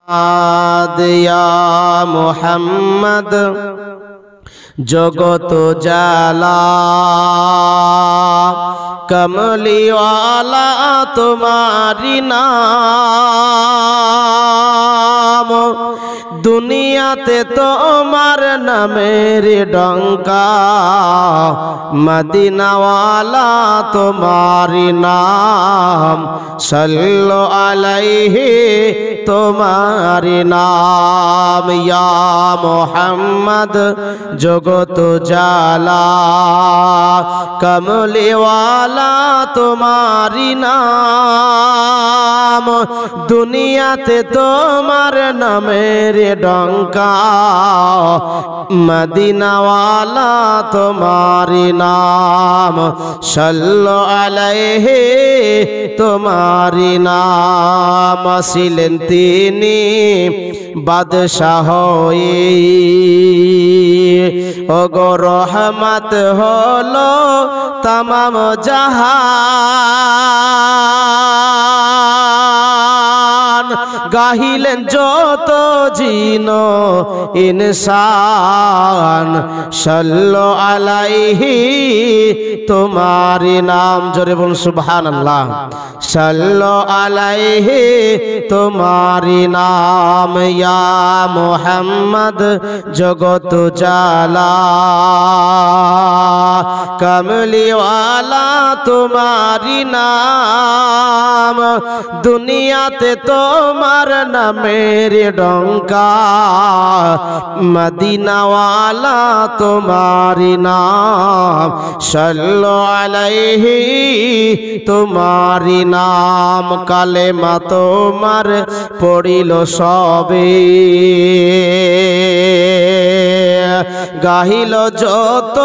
ইয়া মুহাম্মদ জগত জালা কমলিওয়ালা তোমারি নাম দুনিয়াতে তোমার নামের ডঙ্কা মদিনাওয়ালা তোমারি নাম সাল্লু আলাইহি তোমারি নাম ইয়া মুহাম্মদ জগত জালা কমলিওয়ালা তোমারি নাম দুনিয়াতে তোমার নামের ডঙ্কা মদিনাওয়ালা তোমারি নাম সাল্লু আলাইহি তোমারি নাম ছিলেন তিনি বাদশাহ হয়ে ওগো রহমত হলো তামাম জাহান গাহিলেন যত জিন ইনসান সাল্লু আলাইহি তোমারি নাম জোরে বলুন সুবহানাল্লাহ সাল্লু আলাইহি তোমারি নাম ইয়া মুহাম্মদ জগত জালা কমলিওয়ালা তোমারি নাম দুনিয়াতে তোমার নামের ডঙ্কা মদিনাওয়ালা তোমারি নাম সাল্লু আলাইহি তোমারি নাম কালেমা তোমার পড়িল সবে গাহিল যত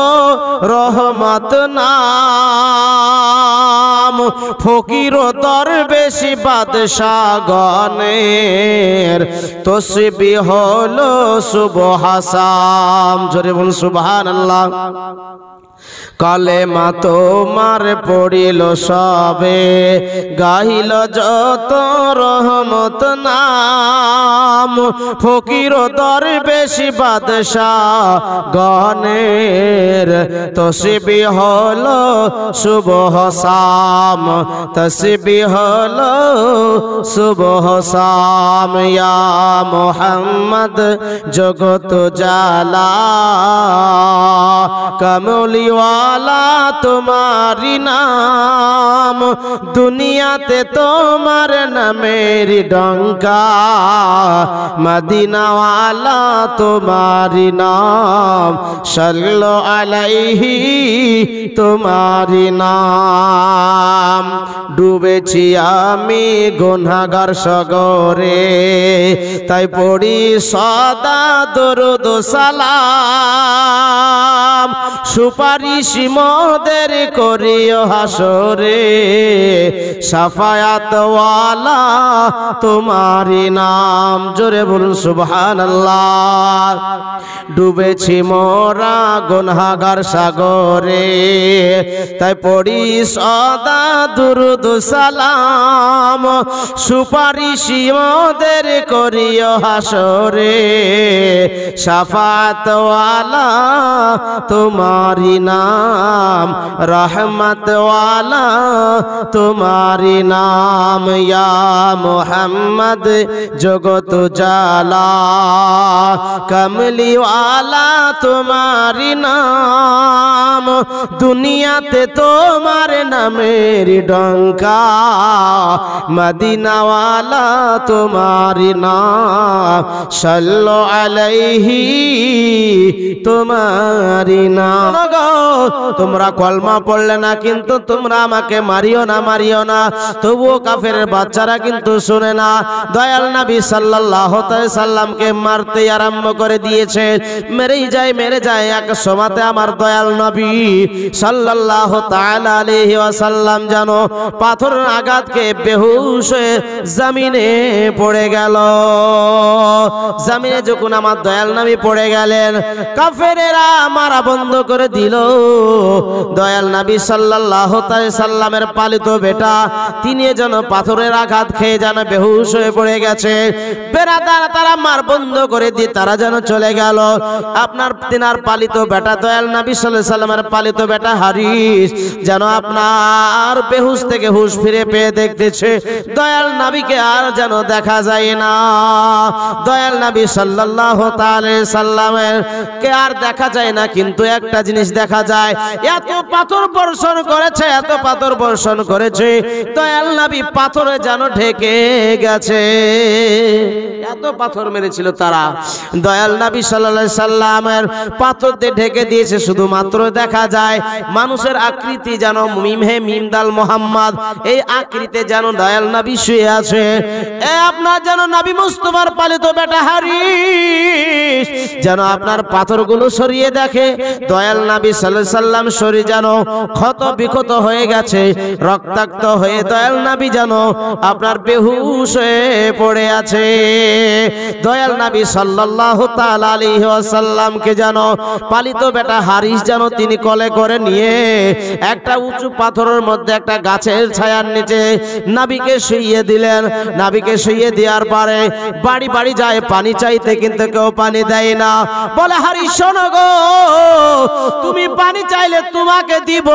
রহমত নাম ফকির দরবেশ বাদশা গণের তসবিহ হলো সুবহাসাম জোরে বলুন সুবহানাল্লাহ কালেমা তোমার পড়িল সবে গাহিল যত রহমত নাম ফকির দরবেশ বাদশা গণের তসবিহ হলো সুবহাসাম তসবিহ হলো সুবহাসাম ইয়া মুহাম্মদ জগত জালা কমলিওয়ালা তোমারি নাম দুনিয়াতে তোমার নামের ডঙ্কা মদিনাওয়ালা তোমারি নাম সাল্লু আলাইহি তোমারি নাম ডুবেছি আমি গুনাহগার সাগরে তাই পড়ি সদা দরুদ সালাম সুপারিশ মোদের করিও হাসরে শাফায়াত ওয়ালা তোমারি নাম জোরে বলুন সুবহানাল্লাহ ডুবেছি মোরা গুনাহগার সাগরে তাই পড়ি সদা দুরুদ সালাম সুপারিশ মোদের করিও হাসরে শাফায়াত ওয়ালা তোমারি নাম রহমত ওয়ালা তোমারি নাম ইয়া মুহাম্মদ জগত জালা কমলিওয়ালা তোমারি নাম দুনিয়াতে তোমার নামের ডঙ্কা মদিনাওয়ালা তোমারি নাম সাল্লু আলাইহি তোমারি নাম তোমরা কলমা পড়লে না কিন্তু তোমরা আমাকে মারিও না তবুও কাফেরের বাচ্চারা কিন্তু শুনে না দয়াল নবী সাল্লাল্লাহু আলাইহি সাল্লামকে মারতে আরম্ভ করে দিয়েছে মেরে যায় এক সময়তে আমার দয়াল নবী সাল্লাল্লাহু তাআলা আলাইহি ওয়াসাল্লাম জানো পাথরের আঘাত খেয়ে বেহুশ হয়ে জমিনে পড়ে গেল জমিনে যখন আমার দয়াল নবী পড়ে গেলেন কাফেরেরা মারা বন্ধ করে দিল দয়াল নবী সাল্লাল্লাহু আলাইহি সাল্লামের পালিত বেটা তিনি যেন পাথরের আঘাত খেয়ে যেন বেহুশ হয়ে পড়ে গেছে বেরাদ তারা মার বন্ধ করে দিয়ে তারা যেন চলে গেল। আপনার তিনার পালিত বেটা দয়াল নবী সাল্লাল্লাহু আলাইহি সাল্লামের পালিত বেটা হারিস যেন আপনার বেহুশ থেকে হুঁশ ফিরে পেয়ে দেখতেছে দয়াল নবীকে আর যেন দেখা যায় না। দয়াল নবী সাল্লাল্লাহু তাআলা সাল্লামের কে আর দেখা যায় না, কিন্তু একটা জিনিস দেখা যায়, এত পাথর বর্ষণ করেছে, এত পাথর বর্ষণ করেছে, দয়াল নবী পাথরে যেন ঢেকে গেছে। এত পাথর মেরেছিল তারা, দয়াল নবী সাল্লাল্লাহু আলাইহি সাল্লামের পাথর দিয়ে ঢেকে দিয়েছে। শুধুমাত্র দেখা যায় মানুষের আকৃতি যেন মিম দাল মোহাম্মদ, এই আকৃতিতে যেন দয়াল নবী শুয়ে আছে। আপনার যেন নবী মুস্তাফার পালিত বেটা হারিস যেন আপনার পাথরগুলো সরিয়ে দেখে দয়াল নবী সাল্লাল্লাহু আলাইহি সাল্লাম শরীর যেন ক্ষত বিক্ষত হয়ে গেছে, রক্তাক্ত হয়ে দয়াল নবী যেন আপনার বেহুশ হয়ে পড়ে আছে। দয়াল নবী সাল্লাল্লাহু তাআলা আলাইহি ওয়াসাল্লামকে যেন পালিত বেটা হারিস যেন তিনি কোলে করে নিয়ে একটা উঁচু পাথরের মধ্যে একটা গাছের ছায়ার নিচে নবীকে শুইয়ে দিলেন। নবীকে শুইয়ে দেওয়ার পরে বাড়ি বাড়ি যায় পানি চাইতে, কিন্তু কেউ পানি দেয় না। বলে হারিস শোনো গো, তুমি পানি চাইলে তোমাকে দিব,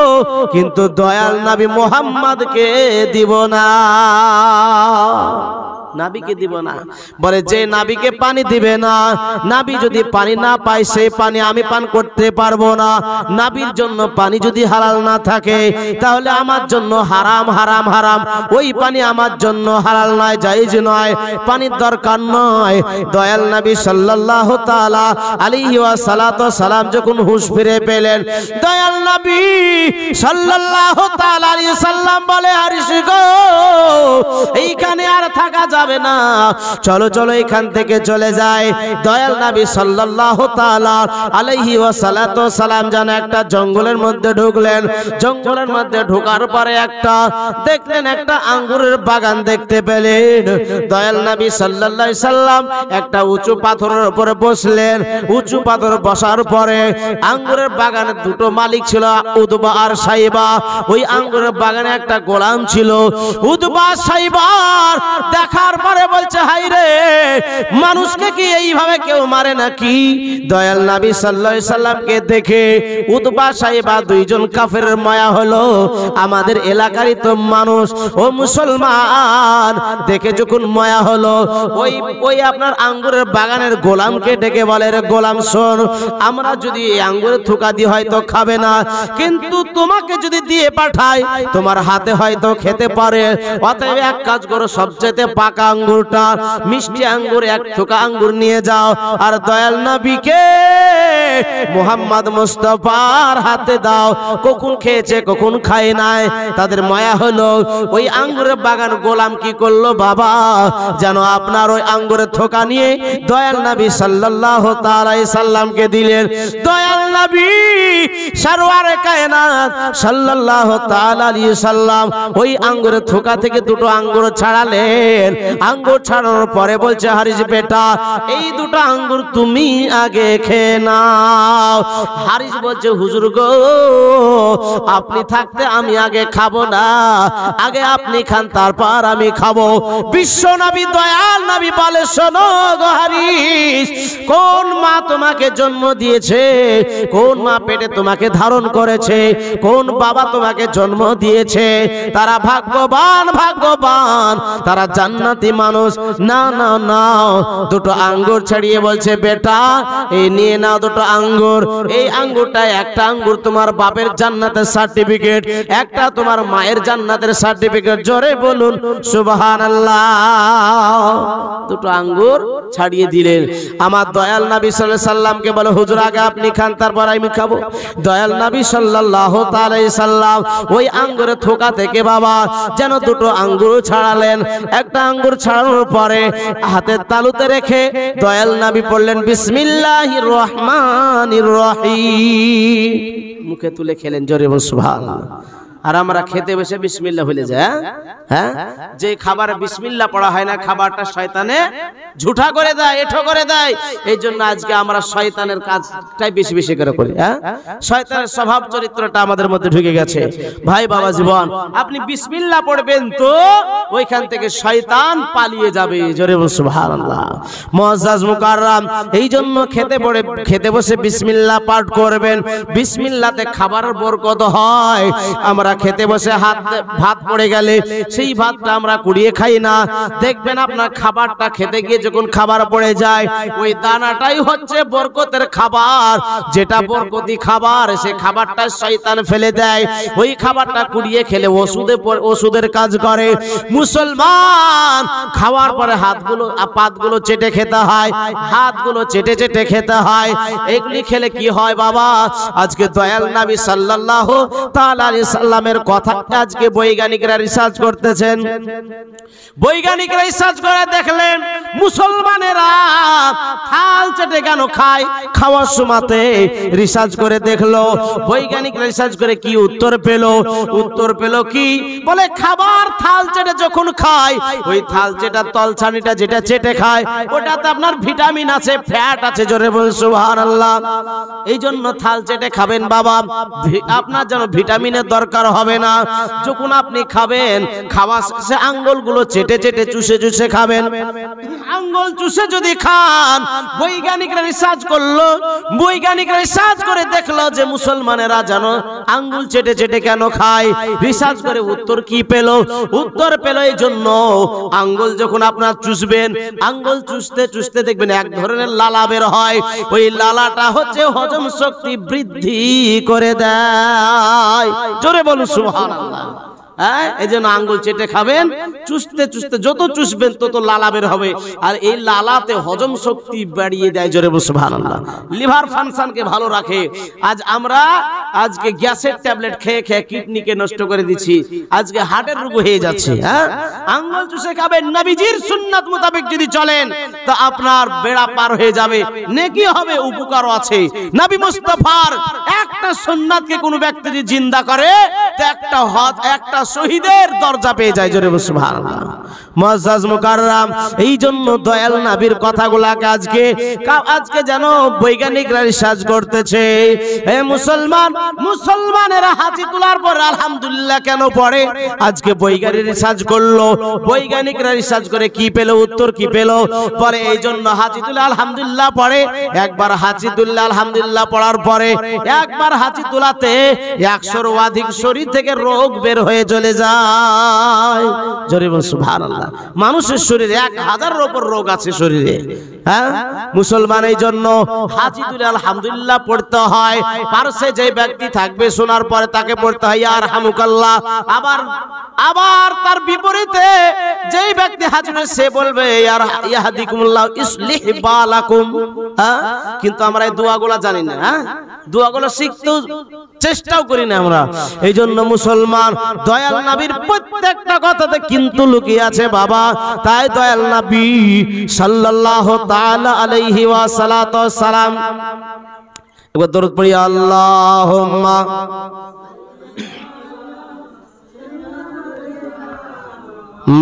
কিন্তু দয়াল নবী মুহাম্মদকে দিব না, নাবিকে দিব না। বলে যে নাবিকে পানি দিবে না, নাবি যদি পানি না পায় সেই পানি আমি পান করতে পারবো না। নাবির জন্য পানি যদি হালাল না থাকে তাহলে আমার জন্য হারাম হারাম হারাম, ওই পানি আমার জন্য হালাল নয়, জায়েজ নয়, পানির দরকার নয়। দয়াল নবী সাল্লাল্লাহু তাআলা আলাইহি ওয়াসাল্লাতু সালাম যখন হুঁশ ফিরে পেলেন, দয়াল নবী সাল্লাল্লাহু তাআলা আলাইহি সাল্লাম বলে হারিস গো, এইখানে আর থাকা যাবে না, চলো চলো এখান থেকে চলে যায়। দয়াল নবী সাল্লাল্লাহু তাআলা আলাইহি ওয়াসাল্লাতু সালাম যেন একটা জঙ্গলের মধ্যে ঢুকলেন। জঙ্গলের মধ্যে ঢোকার পরে একটা দেখলেন একটা আঙ্গুরের বাগান দেখতে পেলেন। দয়াল নবী সাল্লাল্লাহু আলাইহি সাল্লাম একটা উঁচু পাথরের উপরে বসলেন। উঁচু পাথর বসার পরে আঙ্গুরের বাগানের দুটো মালিক ছিল, উদবা আর সাইবা। ওই আঙ্গুরের বাগানে একটা গোলাম ছিল। উদবা সাইবার দেখার পরে বলছে হাই রে, মানুষকে কি এইভাবে কেউ মারে নাকি? দয়াল নবী সাল্লাল্লাহু আলাইহি সাল্লামকে দেখে উদবা সাইবা দুইজন কাফেরের মায়া হলো, আমাদের এলাকারই তো মানুষ, ও মুসলমান দেখে যখন মায়া হলো, ওই আপনার আঙ্গুরের বাগানের গোলামকে ডেকে বলে, রে গোলাম শোন, আমরা যদি এই আঙ্গুরের থুকা দিয়ে হয়তো খাবে না, কিন্তু তোমাকে যদি দিয়ে পাঠাই তোমার হাতে হয়তো খেতে পারে। অতএব এক কাজ করো, সবচেয়ে পাকা আঙ্গুরটা, মিষ্টি আঙ্গুর এক থুকা আঙ্গুর নিয়ে যাও, আর দয়াল নবীকে মুহাম্মদ মুস্তাফার হাতে দাও। কখন খেয়েছে কখন খায় নাই, তাদের মায়া হলো। ওই আঙ্গুরের বাগান গোলাম কি করলো বাবা, যেন আপনার ওই আঙ্গুরের থোকা নিয়ে দয়াল নবী সাল্লাল্লাহু তাআলা আলাইহি সাল্লামকে দিলেন। দয়াল নবী সরওয়ারে কায়নাত সাল্লাল্লাহু তাআলা আলাইহি সাল্লাম ওই আঙ্গুরের থোকা থেকে দুটো আঙ্গুর ছাড়ালেন। আঙ্গুর ছাড়ানোর পরে বলছে হারিস বেটা, এই দুটো আঙ্গুর তুমি আগে খেয়ে নাও। হারিস বলছে হুজুর গো, আপনি থাকতে আমি আগে খাবো না, আগে আপনি খান তারপর আমি খাবো। বিশ্ব নবী দয়াল নবী বলে, শোনো গো হারিস, কোন মা তোমাকে জন্ম দিয়েছে, কোন মা পেটে তোমাকে ধারণ করেছে, কোন বাবা তোমাকে জন্ম দিয়েছে, তারা ভাগ্যবান ভাগ্যবান, তারা জান্নাতি মানুষ। না না না, দুটো আঙ্গুর ছাড়িয়ে বলছে বেটা এই নিয়ে নাও দুটো আঙ্গুর। এই আঙ্গুরটা, একটা আঙ্গুর তোমার বাপের জান্নাতের সার্টিফিকেট, একটা তোমার মায়ের জান্নাতের সার্টিফিকেট। জোরে বলুন সুবহানাল্লাহ। দুটো আঙ্গুর ছাড়িয়ে দিলেন। আমার দয়াল নবী সাল্লাল্লাহু আলাইহি সাল্লামকে বলে হুজুর আগে আপনি খান তারপর আমি খাবো। দয়াল নবী সাল্লাল্লাহু তাআলা আলাইহি সাল্লাম ওই আঙ্গুরের থোকা থেকে বাবা যেন দুটো আঙ্গুর ছাড়ালেন। একটা আঙ্গুর ছাড়ানোর পরে হাতের তালুতে রেখে দয়াল নবী পড়লেন বিসমিল্লাহির রহমানির রহিম, মুখে তুলে খেলেন। জোরে বল সুবহানাল্লাহ। আর আমরা খেতে বসে বিসমিল্লাহ ভুলে যাই। হ্যাঁ, যে খাবারে বিসমিল্লাহ পড়া হয় না খাবারটা শয়তানে ঝুঠা করে দেয়, এঠো করে দেয়। এই জন্য আজকে আমরা শয়তানের কাজটাই বেশি বেশি করে করি। হ্যাঁ, শয়তানের স্বভাব চরিত্রটা আমাদের মধ্যে ঢুকে গেছে। ভাই বাবা জীবন, আপনি বিসমিল্লাহ পড়বেন তো ওইখান থেকে শয়তান পালিয়ে যাবে। জোরে বলুন সুবহানাল্লাহ। মুআজ্জাজ মুকাররম, এই জন্য খেতে বসে বিসমিল্লাহ পাঠ করবেন। বিসমিল্লাহতে খাবারের বরকত হয়। আমরা খেতে বসে ভাত পড়ে গেলে সেই ভাতটা আমরা কুড়িয়ে খাই না। দেখবেন আপনার খাবারটা খেতে গিয়ে যখন খাবার পড়ে যায় ওই দানাটাই হচ্ছে বরকতের খাবার। যেটা বরকতি খাবার সে খাবারটা শয়তান ফেলে দেয়। ওই খাবারটা কুড়িয়ে খেলে ওষুধের কাজ করে। মুসলমান খাওয়ার পরে পাতগুলো চেটে খেতে হয়, হাতগুলো চেটে চেটে খেতে হয়। এগুলি খেলে কি হয় বাবা? আজকে দয়াল নবী সাল্লাল্লাহু তাআলা আলাইহি সাল্লামের কথা আজকে বৈজ্ঞানিকরা রিসার্চ করতেছেন। বৈজ্ঞানিকরা রিসার্চ করে দেখলেন মুসলমানেরা থাল চেটে কেন খায়। খাওয়ার সময়তে রিসার্চ করে দেখলো, বৈজ্ঞানিকরা রিসার্চ করে কি উত্তর পেল কি বলে, খাবার থাল চেটে যখন খায় ওই থাল চেটা তলছানিটা যেটা চেটে খায় ওটাতে আপনার ভিটামিন আছে, ফ্যাট আছে। জোরে বলুন সুবহানাল্লাহ। এই জন্য থাল চেটে খাবেন বাবা, আপনার যেন ভিটামিনের দরকার হবে না। যখন আপনি খাবেন খাওয়া শেষে আঙ্গুলগুলো চেটে চেটে চুষে চুষে খাবেন। আঙ্গুল চুষে যদি খান, বৈজ্ঞানিকরা রিসার্চ করলো, বৈজ্ঞানিকরা রিসার্চ করে দেখলো যে মুসলমানেরা যেন আঙ্গুল চেটে চেটে কেন খায়। রিসার্চ করে উত্তর কি পেল? উত্তর পেল এই জন্য আঙ্গুল যখন আপনার চুষবেন, আঙ্গুল চুষতে চুষতে দেখবেন এক ধরনের লালা বের হয়। ওই লালাটা হচ্ছে হজম শক্তি বৃদ্ধি করে দেয়। জোরে বলুন সুবহানাল্লাহ। এই জন্য আঙ্গুল চেটে খাবেন, চুষতে চুষতে যত চুষবেন তত লালা বের হবে। আর এই লালাতে হজম শক্তি বাড়িয়ে দেয়। জোরে বলুন সুবহানাল্লাহ। লিভার ফাংশনকে ভালো রাখে। আজকে গ্যাসের ট্যাবলেট খেয়ে খেয়ে কিডনিকে নষ্ট করে দিচ্ছি, আজকে হার্টের রোগ হয়ে যাচ্ছে। আঙ্গুল চুষে খাবেন, নবীজির সুন্নাত মোতাবেক যদি চলেন তো আপনার বেড়া পার হয়ে যাবে, নেকি হবে, উপকারও আছে। নবী মুস্তাফার একটা সুন্নাতকে কোনো ব্যক্তি যদি জিন্দা করে তো একটা শহীদের দরজা পেয়ে যায়। জোরে বলুন সুবহানাল্লাহ। মুআজ্জাজ মুকাররম, এই জন্য দয়াল নবীর কথাগুলাকে আজকে যেন বৈজ্ঞানিকরা রিসার্চ করতেছে। হে মুসলমানেরা হাজি তোলার পর আলহামদুলিল্লাহ কেন পড়ে? আজকে বৈজ্ঞানিক রিসার্চ করলো, বৈজ্ঞানিকরা রিসার্চ করে কি পেল, উত্তর কি পেল? পরে এই জন্য হাজি তুলে আলহামদুলিল্লাহ পড়ে। একবার হাজি তুললে আলহামদুলিল্লাহ পড়ার পরে একবার হাজি তোলাতে 100-র অধিক শরীর থেকে রোগ বের হয়ে চলে যায়। জোরে বলুন সুবহানাল্লাহ। মানুষের শরীরে 1000-এর উপর রোগ আছে শরীরে। মুসলমান এই জন্য হাজি তুলে আলহামদুলিল্লাহ পড়তে হয়। পাশে যে ব্যক্তি থাকবে শোনার পরে তাকে পড়তে হয় ইয়া রাহমুকাল্লাহ। আবার তার বিপরীতে যেই ব্যক্তি হাজির সে বলবে ইয়াহদিকুমুল্লাহ ইসলিহ বালাকুম। কিন্তু আমরা এই দোয়াগুলো জানি না, দোয়াগুলো শিখতেও চেষ্টাও করি না আমরা। এই জন্য মুসলমান দয়াল নবীর প্রত্যেকটা কথাতে কিন্তু লুকিয়ে আছে বাবা। তাই দয়াল নবী সাল্লাল্লাহু তাআলা আলাইহি ওয়া সালাতু ওয়াস সালাম, একবার দরুদ পড়ি আল্লাহুম্মা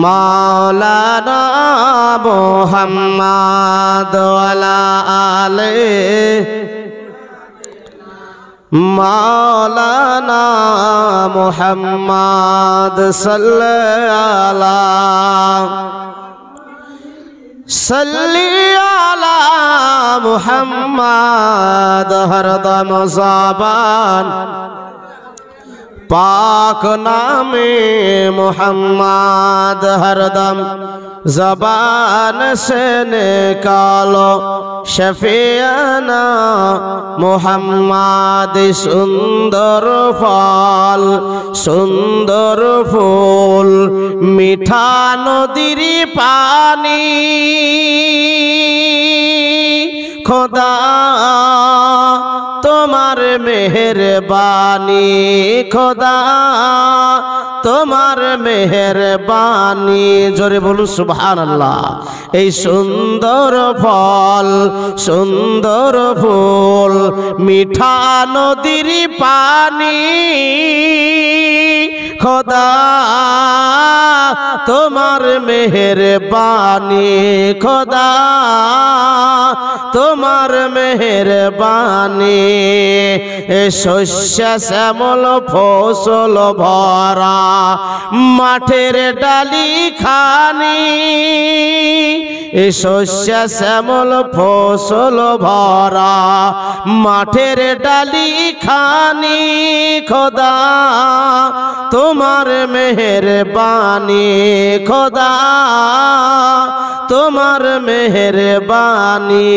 মাওলানা মুহাম্মদ ওয়ালা আলিহি মাওলানা মুহাম্মদ সাল্লি আলা মুহাম্মদ হরদম জবান पाक नामे मोहम्मद हरदम ज़बान से निकालो शफियाना मोहम्मद सुंदर फूल मीठा नदीर पानी खुदा तो তোমার মেহেরবানি খোদা তোমার মেহেরবানি। জোরে বলুন সুবহানাল্লাহ। এই সুন্দর ফল সুন্দর ফুল মিঠা নদীর পানি খোদা তোমার মেহেরবানি খোদা তোমার মেহেরবানি। শস্য শ্যামল ফসল ভরা মাঠের ডালি খানি শস্য শ্যামল ফসল ভরা মাঠের ডালি খানি খোদা তোমার মেহেরবানি খোদা তোমার মেহেরবানি।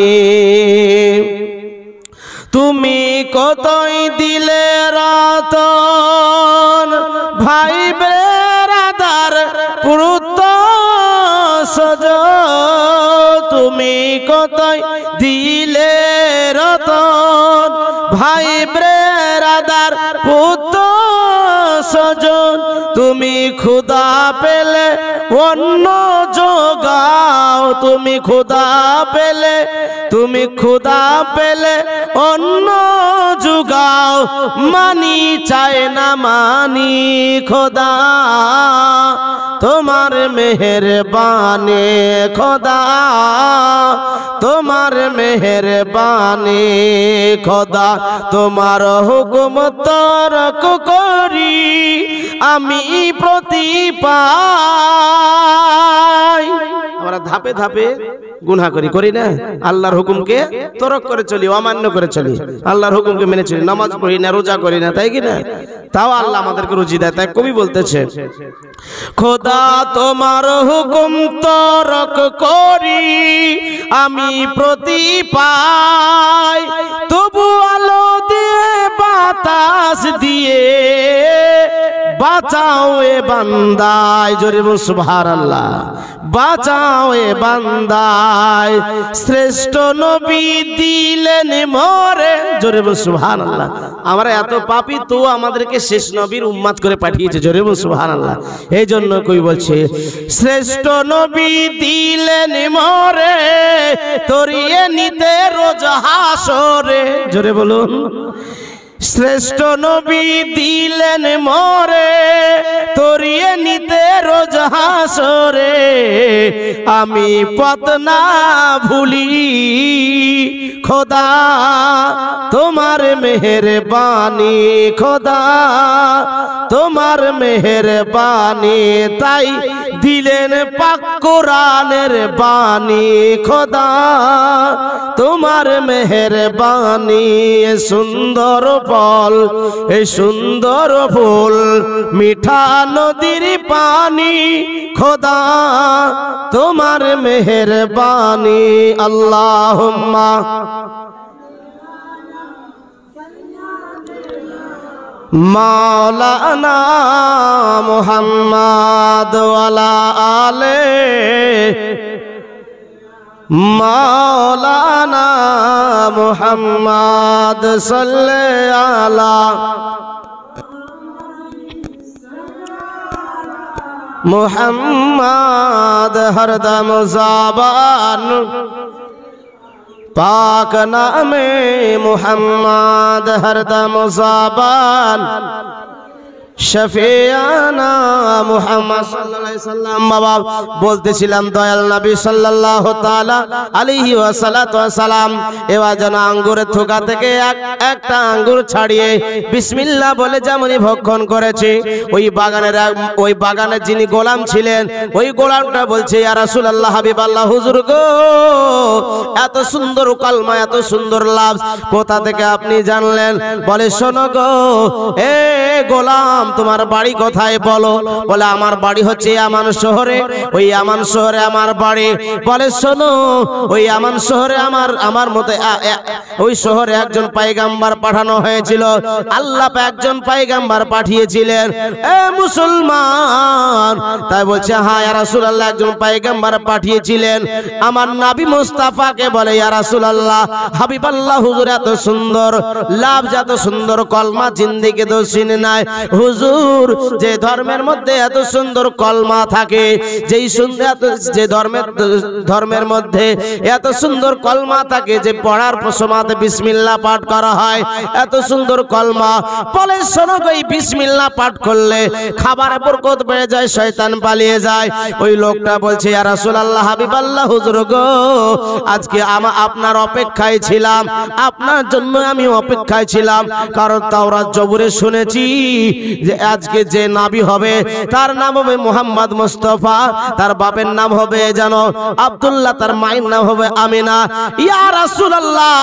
তুমি কতই দিলে রতন ভাই বেরাদার পুরুত সজ তুমি কতই দিলে রতন ভাই বেরাদার পুত্র সজন তুমি ক্ষুধা পেলে অন্ন যোগাও তুমি ক্ষুধা পেলে তুমি ক্ষুধা পেলে অন্ন যোগাও মানি চায় না মানি খোদা তোমার মেহেরবানি খোদা তোমার মেহেরবানি খোদা তোমার হুকুম তরক করি আমি প্রতিপাই। আমরা ধাপে ধাপে গুনাহ করি না, আল্লাহর হুকুমকে তরক করে চলি, অমান্য করে চলি, আল্লাহর হুকুমকে মেনে চলি, নামাজ পড়ি না, রোজা করি না, তাই কি না? তাও আল্লাহ আমাদেরকে রুজি দেয়। তাই কবি বলতেছে খোদা তোমার হুকুম তরক করি আমি প্রতিপাই তবু আলো দিয়ে বাতাস দিয়ে বাঁচাও এ বান্দায়। জোরে বল সুবহানাল্লাহ। বাঁচাও এ বান্দায় শ্রেষ্ঠ নবী দিলেন মরে। জোরে বল সুবহানাল্লাহ। আমরা এত পাপী তো আমাদেরকে শেষ নবীর উম্মত করে পাঠিয়েছে। জোরে বল সুবহানাল্লাহ। এই জন্য কই বলছে শ্রেষ্ঠ নবী দিলেন মরে তরিয়ে নিতে রোজ হাসরে। জোরে বলুন শ্রেষ্ঠ নবী দিলেন মরে তরিয়ে নিতে রোজ হাসরে আমি পথ না ভুলি খোদা তোমার মেহেরবানি খোদা তোমার মেহেরবানি। তাই দিলেন পাক কোরআনের বাণী খোদা তোমার মেহেরবানি। সুন্দর ফল এই সুন্দর ফুল মিঠা নদীর পানি খোদা তোমার মেহেরবানি। আল্লাহুম্মা মাওলানা মুহাম্মদ ওয়ালা আলে মাওলানা মুহাম্মদ সাল্লাল্লাহু আলা মুহাম্মদ হরদম ज़बान पाक नामे मुहम्मद हरदम ज़बान शफियाना मुहम्मद सल्लल्लाहु अलैहि वसल्लम। बाबा বলতেছিলাম দয়াল নবী সাল্লাল্লাহু তাআলা আলাইহি ওয়াসাল্লাতু ওয়াসালাম এবার যেন আঙ্গুরের থোকা থেকে একটা আঙ্গুর ছাড়িয়ে বিসমিল্লাহ বলে যেমনই ভক্ষণ করেছে ওই বাগানের যিনি গোলাম ছিলেন ওই গোলামটা বলছে ইয়া রাসূলুল্লাহ হাবিবাল্লাহ হুজুর গো এত সুন্দর কালমা এত সুন্দর লাফজ কোথা থেকে আপনি জানলেন? বলে শোনো গো এ গোলাম তোমার বাড়ি কোথায় বলো? বলে আমার বাড়ি হচ্ছে ইয়ামান শহরে। ওই ইয়ামান শহরে আমার বাড়ি। বলে শোনো ওই ইয়ামান শহরে আমার মতে ওই শহরে একজন পয়গম্বর পাঠানো হয়েছিল। আল্লাহ একজন পয়গম্বর পাঠিয়েছিলেন এ মুসলমান। তাই বলছে হ্যাঁ ইয়া রাসূলুল্লাহ একজন পয়গম্বর পাঠিয়েছিলেন আমার নবী মুস্তাফাকে আমাকে বলে ইয়া রাসূলুল্লাহ হাবিবাল্লাহ হুজুর এত সুন্দর লাভ এত সুন্দর কলমা জিন্দেগি তো শুনে নাই হুজুর যে ধর্মের মধ্যে এত সুন্দর কলমা থাকে যেই সুন্দর যে ধর্মের মধ্যে এত সুন্দর কলমা থাকে যে পড়ার সময়তে বিসমিল্লাহ পাঠ করা হয় এত সুন্দর কলমা বলে শোনো এই বিসমিল্লাহ পাঠ করলে খাবারে বরকত বেড়ে যায় শয়তান পালিয়ে যায় ওই লোকটা বলছে ইয়া রাসূলুল্লাহ হাবিবাল্লাহ হুজুর গো আজকে আপনার অপেক্ষায় ছিলাম আপনার জন্য আমি অপেক্ষায় ছিলাম কারণ তাওরাত জবুরে শুনেছি যে আজকে যে নবী হবে তার নাম হবে মুহাম্মদ মুস্তাফা তার বাপের নাম হবে জানো আব্দুল্লাহ তার মায়ের নাম হবে আমিনা ইয়া রাসূলুল্লাহ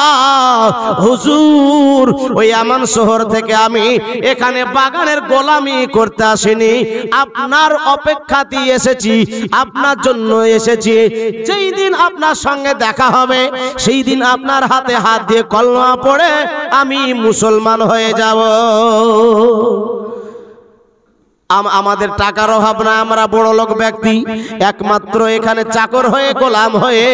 হুজুর ওই আমান শহর থেকে আমি এখানে বাগানের গোলামি করতে আসিনি আপনার অপেক্ষাতেই এসেছি আপনার জন্য এসেছি যেই দিন আপনার সঙ্গে দেখা হবে সেই দিন আপনার হাতে হাত দিয়ে কলমা পড়ে আমি মুসলমান হয়ে যাব আমাদের টাকার অভাব না আমরা বড় লোক ব্যক্তি একমাত্র এখানে চাকর হয়ে গোলাম হয়ে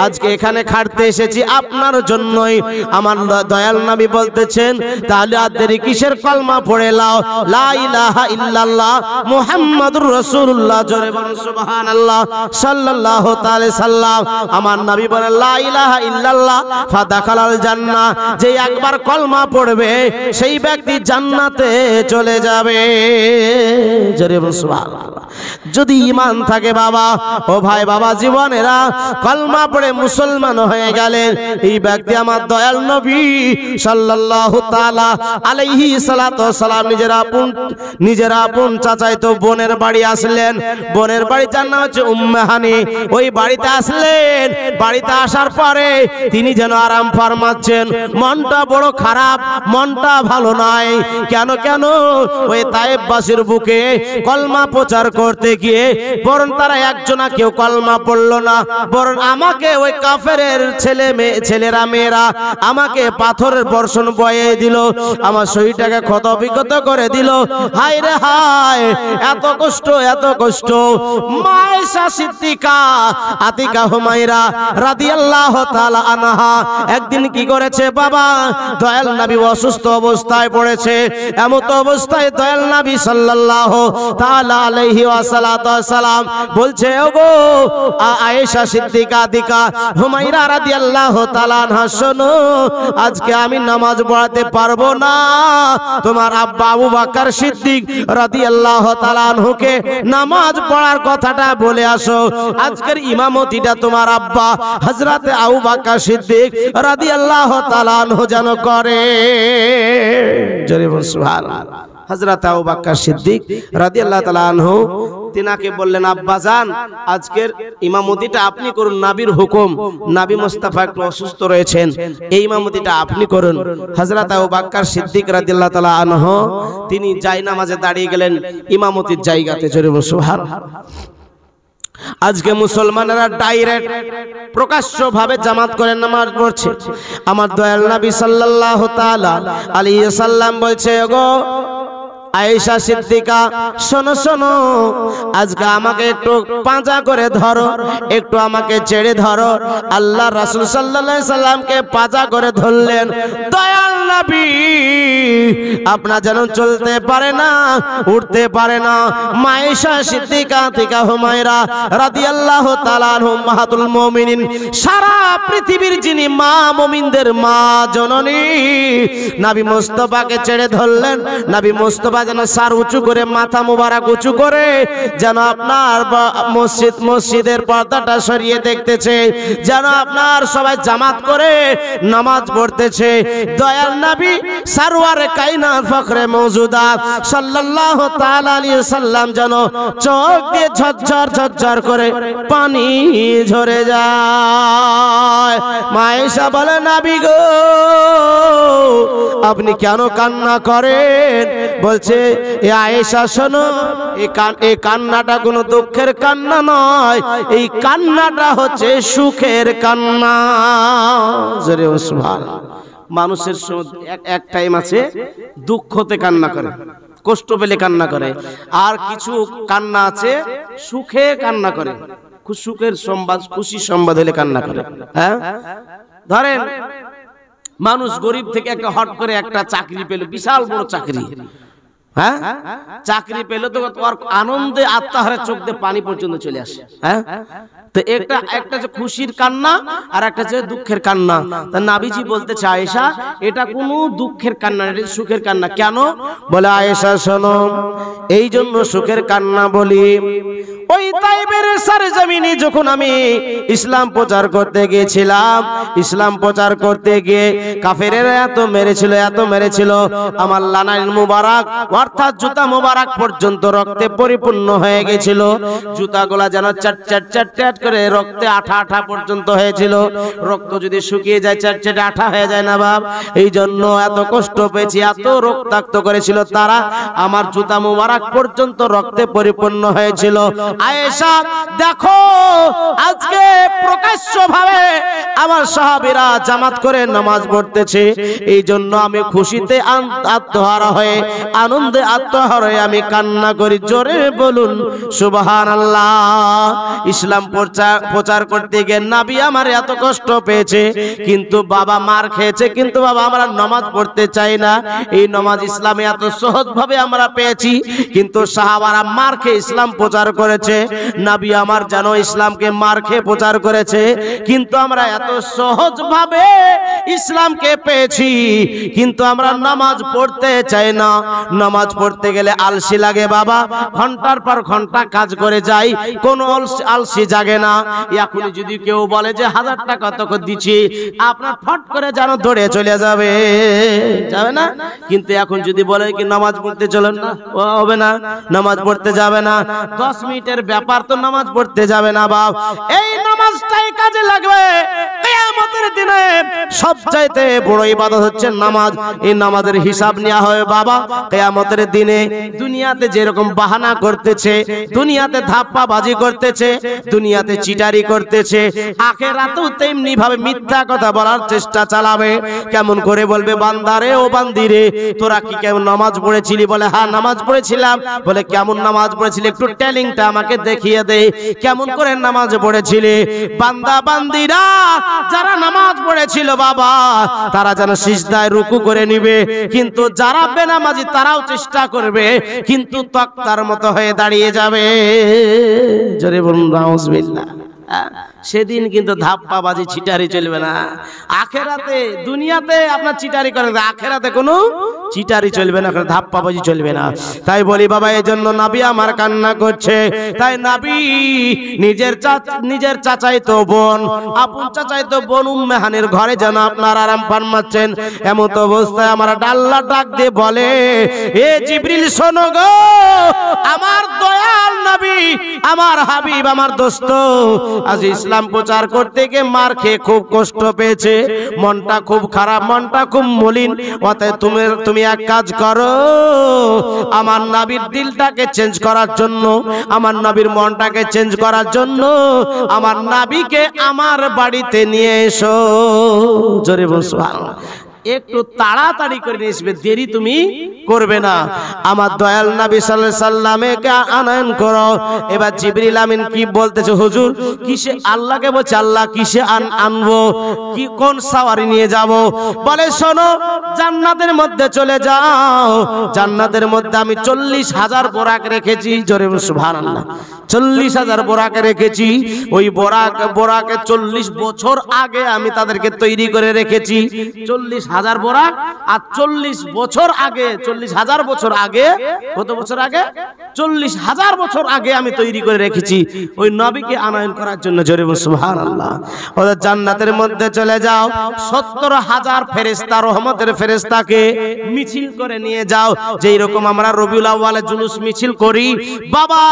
আজকে এখানে খাটতে এসেছি আপনার জন্যই আমার দয়াল নবী বলতেছেন তাহলে আর দেরি কিসের কলমা পড়ে লাও লা ইলাহা ইল্লাল্লাহ মুহাম্মাদুর রাসূলুল্লাহ জোরে বলুন সুবহানাল্লাহ সাল্লাল্লাহু তাআলা সাল্লাম আমার নবী বলেন লা ইলাহা ইল্লাল্লাহ ফাদাখালাল জান্নাহ যে একবার কলমা পড়বে সেই ব্যক্তি জান্নাতে চলে যাবে যদি ঈমান থাকে বাবা ও ভাই বাবা জীবনেরা কলমা পড়ে মুসলমান হয়ে গেলেন এই ব্যক্তি আমার দয়াল নবী সাল্লাল্লাহু তাআলা আলাইহি সালাতু ওয়াসালাম নিজের আপন চাচাইতো বোনের বাড়ি আসলেন বোনের বাড়ি যার নাম হচ্ছে উম্মে হানি ওই বাড়িতে আসলেন বাড়িতে আসার পরে তিনি যেন আরাম ফরমাচ্ছেন মনটা বড় খারাপ মনটা ভালো নয় কেন ওই তায়েববাসীর বুকে কলমা প্রচার করতে গিয়ে বরং তারা একজনা কেউ কলমা পড়লো না বরং আমাকে ওই কাফেরের ছেলেরা মেয়েরা আমাকে পাথরের বর্ষণ বয়ে দিল আমার শরীরটাকে ক্ষত বিক্ষত করে দিল হায় রে হায় এত কষ্ট মা আয়েশা সিদ্দিকা আতিকা হুমায়রা রাদিয়াল্লাহু তাআলা আনহা একদিন কি করেছে বাবা দয়াল নবী অসুস্থ অবস্থায় পড়েছে এমন অবস্থায় দয়াল নবী সাল্লাল্লাহু তাআলা আলাইহি ওয়াসাল্লাতু ওয়াসালাম বলছে ওগো আয়েশা সিদ্দিকা আতিকা হুমায়রা রাদিয়াল্লাহু তাআলা আনহা শোনো আজকে আমি নামাজ পড়াতে পারবো না তোমার আব্বা আবু বকর সিদ্দিক রাদিয়াল্লাহু তাআলা আনহুকে নামাজ পড়ার কথাটা বলে আসো আজকের ইমামতিটা তোমার আব্বা হযরত আবু বকর সিদ্দিক রাদিয়াল্লাহু তাআলা আনহু যেন করে জোরে বল সুবহানাল্লাহ হযরত আবু বকর সিদ্দিক রাদিয়াল্লাহু তাআলা আনহু তিনাকে বললেন আব্বা জান আজকের ইমামতিটা আপনি করুন নবীর হুকুম নবী মুস্তাফা একটু অসুস্থ রয়েছেন এই ইমামতিটা আপনি করুন হযরত আবু বকর সিদ্দিক রাদিয়াল্লাহু তাআলা আনহু তিনি জায়নামাজে দাঁড়িয়ে গেলেন ইমামতির জায়গাতে জোরে বল সুবহানাল্লাহ আজকে মুসলমানেরা ডাইরেক্ট প্রকাশ্য ভাবে জামাত করে নামাজ পড়ছে আমার দয়াল নবী সাল্লাল্লাহু তাআলা আলাইহি সাল্লাম বলছে ওগো আয়েশা সিদ্দিকা শোনো আজকে আমাকে একটু পাঁজা করে ধরো একটু আমাকে ছেড়ে ধরো আল্লাহ রাসূল সাল্লাল্লাহু আলাইহি সাল্লামকে পাঁজা করে ধরলেন দয়াল নবী আপনার যেন চলতে পারে না উঠতে পারে না মা আয়েশা সিদ্দিকা আতিকা হুমায়রা রাদিয়াল্লাহু তাআলা আনহা উম্মাহাতুল মুমিনিন সারা পৃথিবীর যিনি মা মুমিনদের মা জননী নবী মুস্তাফাকে ছেড়ে ধরলেন নবী মুস্তাফা যেন সার উঁচু করে মাথা মুবারক উঁচু করে যেন আপনার মসজিদের পর্দাটা সরিয়ে দেখতেছে যেন আপনার সবাই জামাত করে নামাজ পড়তেছে দয়াল নবী সরওয়ারে কায়নাত ফখরে মওজুদাত সাল্লাল্লাহু তাআলা আলাইহি সাল্লাম যেন চোখ দিয়ে ঝরঝর করে পানি ঝরে যায় মা আয়েশা বলে নবী গো আপনি কেন কান্না করেন বলছে এ আয়েশা শোনো এই কান্নাটা কোনো দুঃখের কান্না নয় এই কান্নাটা হচ্ছে সুখের কান্না জোরে সুবহানাল্লাহ মানুষের এক টাইম আছে দুঃখতে কান্না করে কষ্ট পেলে কান্না করে আর কিছু কান্না আছে সুখে কান্না করে সুখের সংবাদ, খুশির সংবাদ হলে কান্না করে। হ্যাঁ, ধরেন মানুষ গরিব থেকে একটা হট করে একটা চাকরি পেল, বিশাল বড় চাকরি। হ্যাঁ, চাকরি পেল তো তোমার আনন্দে আত্মাহারে চোখ দিয়ে পানি পর্যন্ত চলে আসে। হ্যাঁ, তো একটা যে খুশির কান্না আর একটা যে দুঃখের কান্না। তা নবীজি বলতে চায় আয়েশা এটা কোনো দুঃখের কান্না, এটা সুখের কান্না। কেন বলে আয়েশা শোনো, এই জন্য সুখের কান্না বলি, ওই তাইবের সরজমিনে যখন আমি ইসলাম প্রচার করতে গিয়েছিলাম, ইসলাম প্রচার করতে গিয়ে কাফেরেরা এত মেরেছিল, আমার লানাইল মুবারক অর্থাৎ জুতা মুবারক পর্যন্ত রক্তে পরিপূর্ণ হয়ে গেছিল। জুতাগুলা যেন চাট করে রক্তে আঠা পর্যন্ত হয়েছিল। রক্ত যদি শুকিয়ে যায় চাটচাটে আঠা হয়ে যায় না বাপ? এই জন্য এত কষ্ট পেয়েছি, এত রক্তাক্ত করেছিল তারা, আমার জুতা মুবারক পর্যন্ত রক্তে পরিপূর্ণ হয়েছিল। আয়েশা দেখো আজকে প্রকাশ্য ভাবে আমার সাহাবীরা জামাত করে নামাজ পড়তেছে, এই জন্য আমি খুশিতে আত্মহারা হয়ে, আনন্দে আত্মহারা হয়ে আমি কান্না করি। জোরে বলুন সুবহানাল্লাহ। ইসলাম প্রচার করতে গিয়ে নবী আমার এত কষ্ট পেয়েছে, কিন্তু বাবা মার খেয়েছে, কিন্তু বাবা আমরা নামাজ পড়তে চাই না। এই নামাজ ইসলামে এত সহজ ভাবে আমরা পেয়েছি, কিন্তু সাহাবারা মার খেয়ে ইসলাম প্রচার করেছে। নবী আমার যেন ইসলামকে মার খেয়ে প্রচার করেছে, কিন্তু আমরা এত সহজ ভাবে ইসলামকে পেয়েছি, কিন্তু আমরা নামাজ পড়তে চাই না। নামাজ পড়তে গেলে আলসি লাগে বাবা, ঘন্টার পর ঘন্টা কাজ করে যাই, কোন আলসি জাগে না। এখন যদি কেউ বলে যে 1000 টাকা তোকে দিচ্ছি, আপনার ফট করে যেন দৌড়ে চলে যাবে না। কিন্তু এখন যদি বলে কি নামাজ পড়তে চলেন না, ও হবে না, নামাজ পড়তে যাবে না। 10 মিনিটের ব্যাপার তো নামাজ পড়তে যাবে না বাপ। এই নামাজটাই কাজে লাগবে কিয়ামতের দিনে। সবচাইতে বড় ইবাদত হচ্ছে নামাজ। এই নামাজের হিসাব নেওয়া হয় বাবা কিয়ামতের দিনে। দুনিয়াতে যেরকম বাহানা করতেছে, দুনিয়াতে ধাপ্পাবাজি করতেছে, দুনিয়াতে চিটারি করতেছে, আখিরাতেও তেমনি ভাবে মিথ্যা কথা বলার চেষ্টা চালাবে। কেমন করে বলবে, বান্দারে ও বান্দিরে তোরা কি কেমন নামাজ পড়েছিলি? বলে হ্যাঁ নামাজ পড়েছিলাম। বলে কেমন নামাজ পড়েছিলি, একটু টেলিংটা আমাকে দেখিয়ে দে, কেমন করে নামাজ পড়েছিলি? বান্দা বান্দিরা যারা নামাজ পড়েছিল বাবা, তারা যেন সিজদায় রুকু করে নিবে, কিন্তু যারা বেনামাজি তারাও চেষ্টা করবে, কিন্তু তক্তার মতো হয়ে দাঁড়িয়ে যাবে। জোরে বলুন নাউজুবিল্লাহ। সেদিন কিন্তু ধাপ্পাবাজি চিটারি চলবে না। আখেরাতে, দুনিয়াতে আপনার চিটারি করেন, আখেরাতে কোনো চিটারি চলবে না, ধাপ্পাবাজি চলবে না। তাই বলি বাবা, এই জন্য নবী আমার কান্না করছে। তাই নবী নিজের চাচাইতো বোন, আপন চাচাইতো বোন উম্মে হানির ঘরে যেন আপনার আরাম ফরমাচ্ছেন। এমত অবস্থায় আমার আল্লাহ ডাক দিয়ে বলে, এ জিবরিল শোনো গো, আমার দয়াল নবী, আমার হাবিব, আমার দোস্ত আজ ইসলাম প্রচার করতে গিয়ে মার খেয়ে খুব কষ্ট পেয়েছে, মনটা খুব খারাপ, মনটা খুব মলিন। অতএব তুমি এক কাজ করো, আমার নবীর দিলটাকে চেঞ্জ করার জন্য, আমার নবীর মনটাকে চেঞ্জ করার জন্য আমার নবীকে আমার বাড়িতে নিয়ে এসো। জোরে বল সুবহানাল্লাহ। একটু তাড়াতাড়ি করে নিয়ে আসবে, দেরি তুমি করবে না। আমার দয়াল নবী সাল্লাল্লাহু আলাইহি সাল্লামকে আনয়ন করো। এবার জিবরিল আমিন কি বলতেছে, হুজুর কিসে? আল্লাহকে বলছে, আল্লাহ কিসে আনবো, কি কোন সওয়ারি নিয়ে যাব? বলে শোনো, জান্নাতের মধ্যে চলে যাও, জান্নাতের মধ্যে আমি 40,000 বোরাক রেখেছি। জোরে সুবহানাল্লাহ। 40,000 বোরাক রেখেছি। ওই বোরাকে 40 বছর আগে আমি তাদেরকে তৈরি করে রেখেছি। 40,000 বোরাক, আর 40 বছর আগে, 40,000 বছর আগে, কত বছর আগে? 40,000 বছর আগে আমি তৈরি করে রেখেছি ওই নবীকে আনয়ন করার জন্য। জোরে সুবহানাল্লাহ। ওদের জান্নাতের মধ্যে চলে যাও, 70,000 ফেরেশতা, রহমতের ফেরেশতাকে মিছিল করে নিয়ে যাও। যেই রকম আমরা রবিউল আউয়ালে জুলুস মিছিল করি বাবা,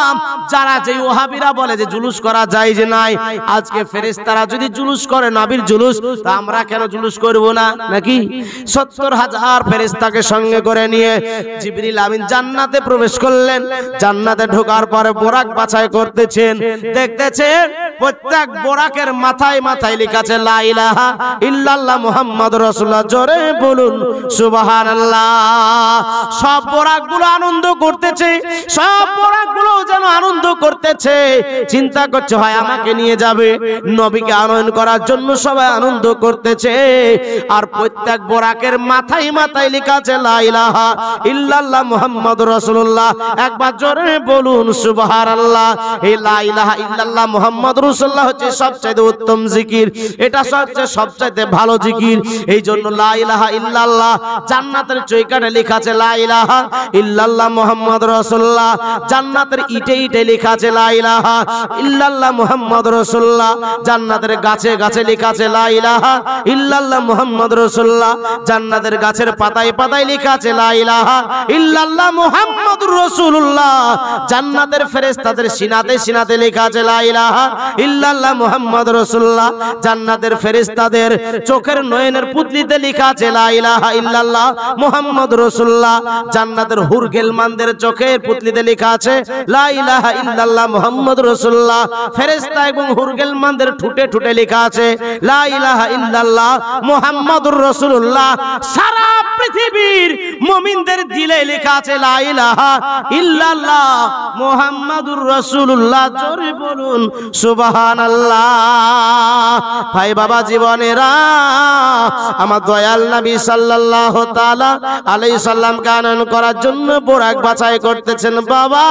যারা যেই ওহাবিরা বলে যে জুলুস করা যায় যে নাই, আজকে ফেরেশতারা যদি জুলুস করে নবীর জুলুস, তা আমরা কেন জুলুস করব না নাকি? 70,000 ফেরেশতাকে সঙ্গে করে নিয়ে জিবরিল আমিন জান্নাতে প্রবেশ করলেন। জান্নাতে ঢোকার পরে বোরাক বাছাই করতেছেন, দেখতেছেন প্রত্যেক বোরাকের মাথায় মাথায় লেখা আছে লা ইলাহা ইল্লাল্লাহ মুহাম্মাদুর রাসূলুল্লাহ। জোরে বলুন সুবহানাল্লাহ। সব বোরাকগুলো আনন্দ করতেছে, সব বোরাকগুলো যেন আনন্দ করতেছে, চিন্তা করছে হয় আমাকে নিয়ে যাবে। নবীকে আনয়ন করার জন্য সবাই আনন্দ করতেছে। আর প্রত্যেক বোরাকের মাথায় মাথায় লেখা আছে লা ইলাহা ইল্লাল্লাহ মুহাম্মাদুর রাসূলুল্লাহ। একবার জোরে বলুন সুবহানাল্লাহ। এই লা ইলাহা ইল্লাল্লাহ মুহাম্মাদুর রাসূলুল্লাহ হচ্ছে সবচেয়ে উত্তম জিকির, এটা সবচেয়ে ভালো জিকির। এই জন্য লা ইলাহা ইল্লাল্লাহ জান্নাতের চৌকাঠে লেখা আছে লা ইলাহা ইল্লাল্লাহ মুহাম্মাদুর রাসূলুল্লাহ। জান্নাতের ইটে ইটে লেখা আছে লা ইলাহা ইল্লাল্লাহ মুহাম্মাদুর রাসূলুল্লাহ। জান্নাতের গাছে গাছে লেখা আছে লা ইলাহা ইল্লাল্লাহ মুহাম্মাদুর রাসূলুল্লাহ। জান্নাতের গাছের পাতায় পাতায় লেখা আছে লা ইলাহা ইল্লাল্লাহ মুহাম্মাদুর রাসূলুল্লাহ। জান্নাতের ফেরেশতাদের সিনাতে সিনাতে লেখা আছে লা ইলাহা ইল্লাল্লাহ মুহাম্মাদুর রাসূলুল্লাহ। জান্নাতের ফেরেশতাদের চোখের নয়নের পুতলিতে লেখা আছে লা ইলাহা ইল্লাল্লাহ মুহাম্মাদুর রাসূলুল্লাহ। জান্নাতের হুরগেলমানদের চোখের পুতলিতে লেখা আছে লা ইলাহা ইল্লাল্লাহ মুহাম্মাদুর রাসূলুল্লাহ। ফেরেশতা এবং হুরগেলমানদের ঠুটে ঠুটে লেখা আছে লা ইলাহা ইল্লাল্লাহ মুহাম্মাদুর রাসূলুল্লাহ। সারা পৃথিবীর মুমিনদের দিলে লেখা আছে লা ইলাহা ইল্লাল্লাহ মুহাম্মাদুর রাসূলুল্লাহ। জোরে বলুন সুবহানাল্লাহ। ভাই বাবা জীবনেরা, আমার দয়াল নবী সাল্লাল্লাহু তাআলা আলাইহি সাল্লামকে আনয়ন করার জন্য বোরাক বাছাই করতেছেন। বাবা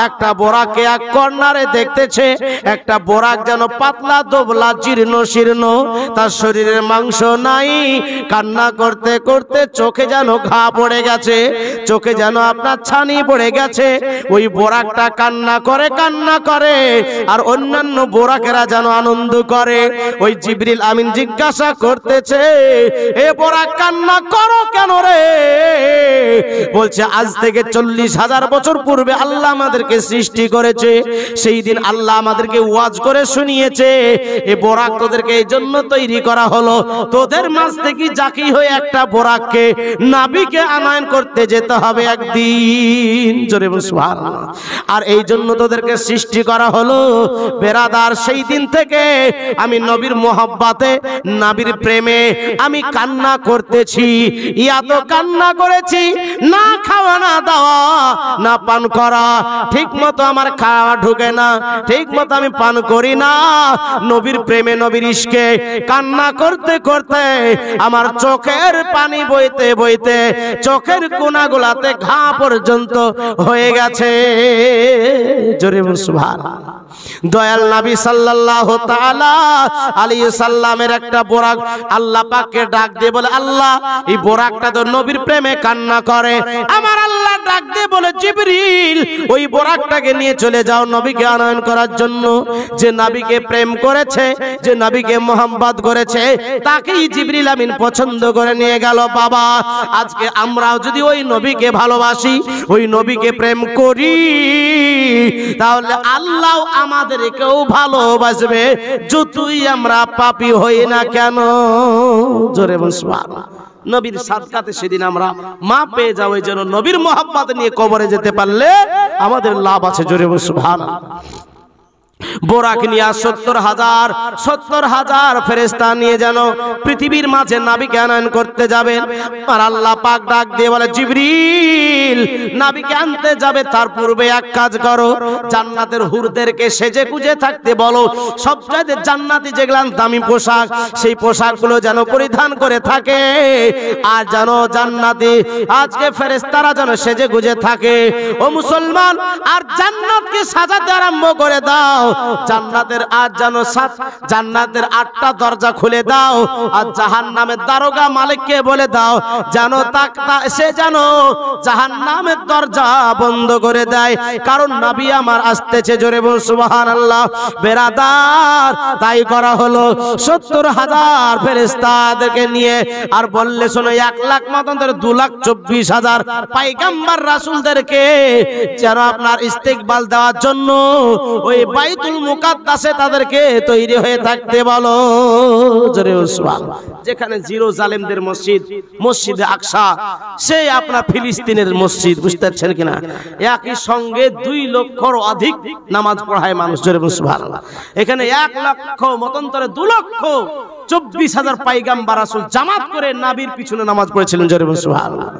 একটা বোরাককে এক কর্নারে দেখতেছে, একটা বোরাক যেন পাতলা দোবলা জীর্ণ শীর্ণ, তার শরীরের মাংস নাই। কান্না করতে করতে চোখে যেন ঘা পড়ে গেছে, চোখে যেন আপনার ছানি পড়ে গেছে। ওই বোরাকটা কান্না করে আর অন্যান্য বোরাকেরা যেন আনন্দ করে। ওই জিবরিল আমিন জিজ্ঞাসা করতেছে, এ বোরাক কান্না করো কেন রে? বলছে আজ থেকে 40,000 বছর পূর্বে আল্লাহ আমাদেরকে সৃষ্টি করেছে, সেই দিন আল্লাহ আমাদেরকে ওয়াজ করে শুনিয়েছে এ বোরাক তোদেরকে এই জন্য তৈরি করা হলো, তোদের মাঝ থেকে জাকি হয়ে একটা বোরাককে নবীকে আনয়ন করতে যেতে হবে একদিন। জোরে বলুন সুবহানাল্লাহ। আর এই জন্য তোদেরকে সৃষ্টি করা হলো। বেরাদার, সেই দিন থেকে আমি নবীর মোহাব্বতে, নবীর প্রেমে আমি কান্না করতেছি। এত কান্না করেছি, না খাওয়া না দাওয়া না পান করা, ঠিক মতো আমার খাওয়া ঢুকে না, ঠিক মতো আমি পান করি না। নবীর প্রেমে নবীর ইশকে কান্না করতে করতে আমার চোখের পানি বইতে বইতে চোখের কোনাগুলাতে ঘা পর্যন্ত হয়ে গেছে। জোরে বলুন সুবহানাল্লাহ। দয়াল নবী সাল্লাল্লাহু তাআলা আলাইহি সাল্লামের একটা বোরাক আল্লাহ পাককে ডাক দিয়ে বলে, আল্লাহ এই বোরাকটা তো নবীর প্রেমে কান্না করে। আমার আল্লাহ ডাক দিয়ে বলে, জিবরিল ওই বোরাকটাকে নিয়ে চলে যাও নবীকে আনয়ন করার জন্য। যে নবীকে প্রেম করেছে, যে নবীকে মোহাম্মত করেছে, তাকেই জিবরিল আমিন পছন্দ করে নিয়ে গেল। বাবা আজকে আমরাও যদি ওই নবীকে ভালোবাসি, ওই নবীকে প্রেম করি, তাহলে আল্লাহ আমাদেরকেও ভালোবাসবে, যতই আমরা পাপী হই না কেন। জোরে বলুন সুবহানাল্লাহ। নবীর সাদকাতে সেদিন আমরা মা পেয়ে যাবো। এই জন্য নবীর মোহাব্বত নিয়ে কবরে যেতে পারলে আমাদের লাভ আছে। জোরে বলুন সুবহানাল্লাহ। বোরাক নিয়ে 70,000 ফেরেশতা নিয়ে যেন পৃথিবীর মাঝে নবীকে আনয়ন করতে যাবেন। আর আল্লাহ পাক ডাক দিয়ে বলে, জিবরিল নবীকে আনতে যাবে, তার পূর্বে এক কাজ করো, জান্নাতের হুরদেরকে সেজে গুজে থাকতে বলো। সবচাইতে জান্নাতি যেগুলো দামি পোশাক, সেই পোশাকগুলো যেন পরিধান করে থাকে। আর যেন জান্নাতি আজকে ফেরেশতারা যেন সেজে গুজে থাকে। ও মুসলমান, আর জান্নাতকে সাজাতে আরম্ভ করে দাও। জান্নাতের আজ যেন জান্নাতের 8টা দরজা খুলে দাও। আর জাহান্নামের দারোগা মালিককে বলে দাও যেন সে যেন জাহান্নামের দরজা বন্ধ করে দেয়, কারণ নবী আমার আসতেছে। জোরে বলুন সুবহানাল্লাহ। বেরাদার, তাই করা হলো। 70,000 ফেরেশতাদেরকে নিয়ে আর বললে, শোনো 1 লাখ মতন 2,24,000 পয়গম্বর রাসূলদেরকে যেন আপনার ইস্তেকবাল দেওয়ার জন্য ওই বাইতুল বাইতুল মুকাদ্দাসে তাদেরকে তৈরি হয়ে থাকতে বলো। জোরে সুবহানাল্লাহ। যেখানে জিরো জালেমদের মসজিদ, মসজিদে আকসা, সেই আপনার ফিলিস্তিনের মসজিদ, বুঝতে পারছেন কিনা? একই সঙ্গে 2 লক্ষর অধিক নামাজ পড়ায় মানুষ। জোরে সুবহানাল্লাহ। এখানে 1 লক্ষ মতান্তরে 2 লক্ষ 24,000 পয়গম্বর রাসূল জামাত করে নবীর পিছনে নামাজ পড়েছিলেন। জোরে সুবহানাল্লাহ।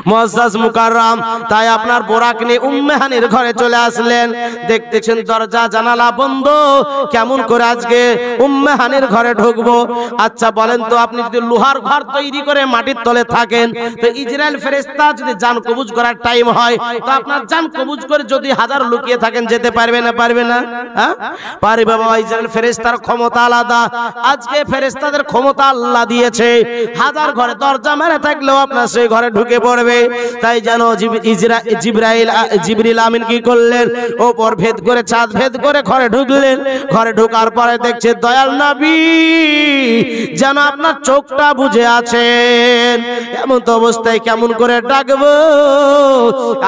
মুআজ্জাজ মুকাররম, তাই আপনার বোরাক নিয়ে উম্মে হানির ঘরে চলে আসলেন। দেখতেছেন দরজা জানালা বন্ধ, কেমন করে আজকে উম্মে হানির ঘরে ঢুকবো? আচ্ছা বলেন তো, আপনি যদি লোহার ঘর তৈরি করে মাটির তলে থাকেন, তো ইসরায়েল ফেরেশতা যদি জান কবুজ করার টাইম হয়, তো আপনার জান কবুজ করে যদি 1000 লুকিয়ে থাকেন, যেতে পারবে না? পারবে না? হ্যাঁ পারবে বাবা। ইসরায়েল ফেরেশতার ক্ষমতা আলাদা, আজকে ফেরেশতাদের ক্ষমতা আল্লাহ দিয়েছে। 1000 ঘরে দরজা মেরে থাকলেও আপনার সেই ঘরে ঢুকে পড়বে। তাই জানো জিবরিল আমিন কি করলেন? ওপর ভেদ করে, চাঁদ ভেদ করে ঘরে ঢুকলেন। ঘরে ঢোকার পরে দেখছে দয়াল নবী যেন আপনার চোখটা বুজে আছেন। এমন তো অবস্থায় কেমন করে ডাকবো?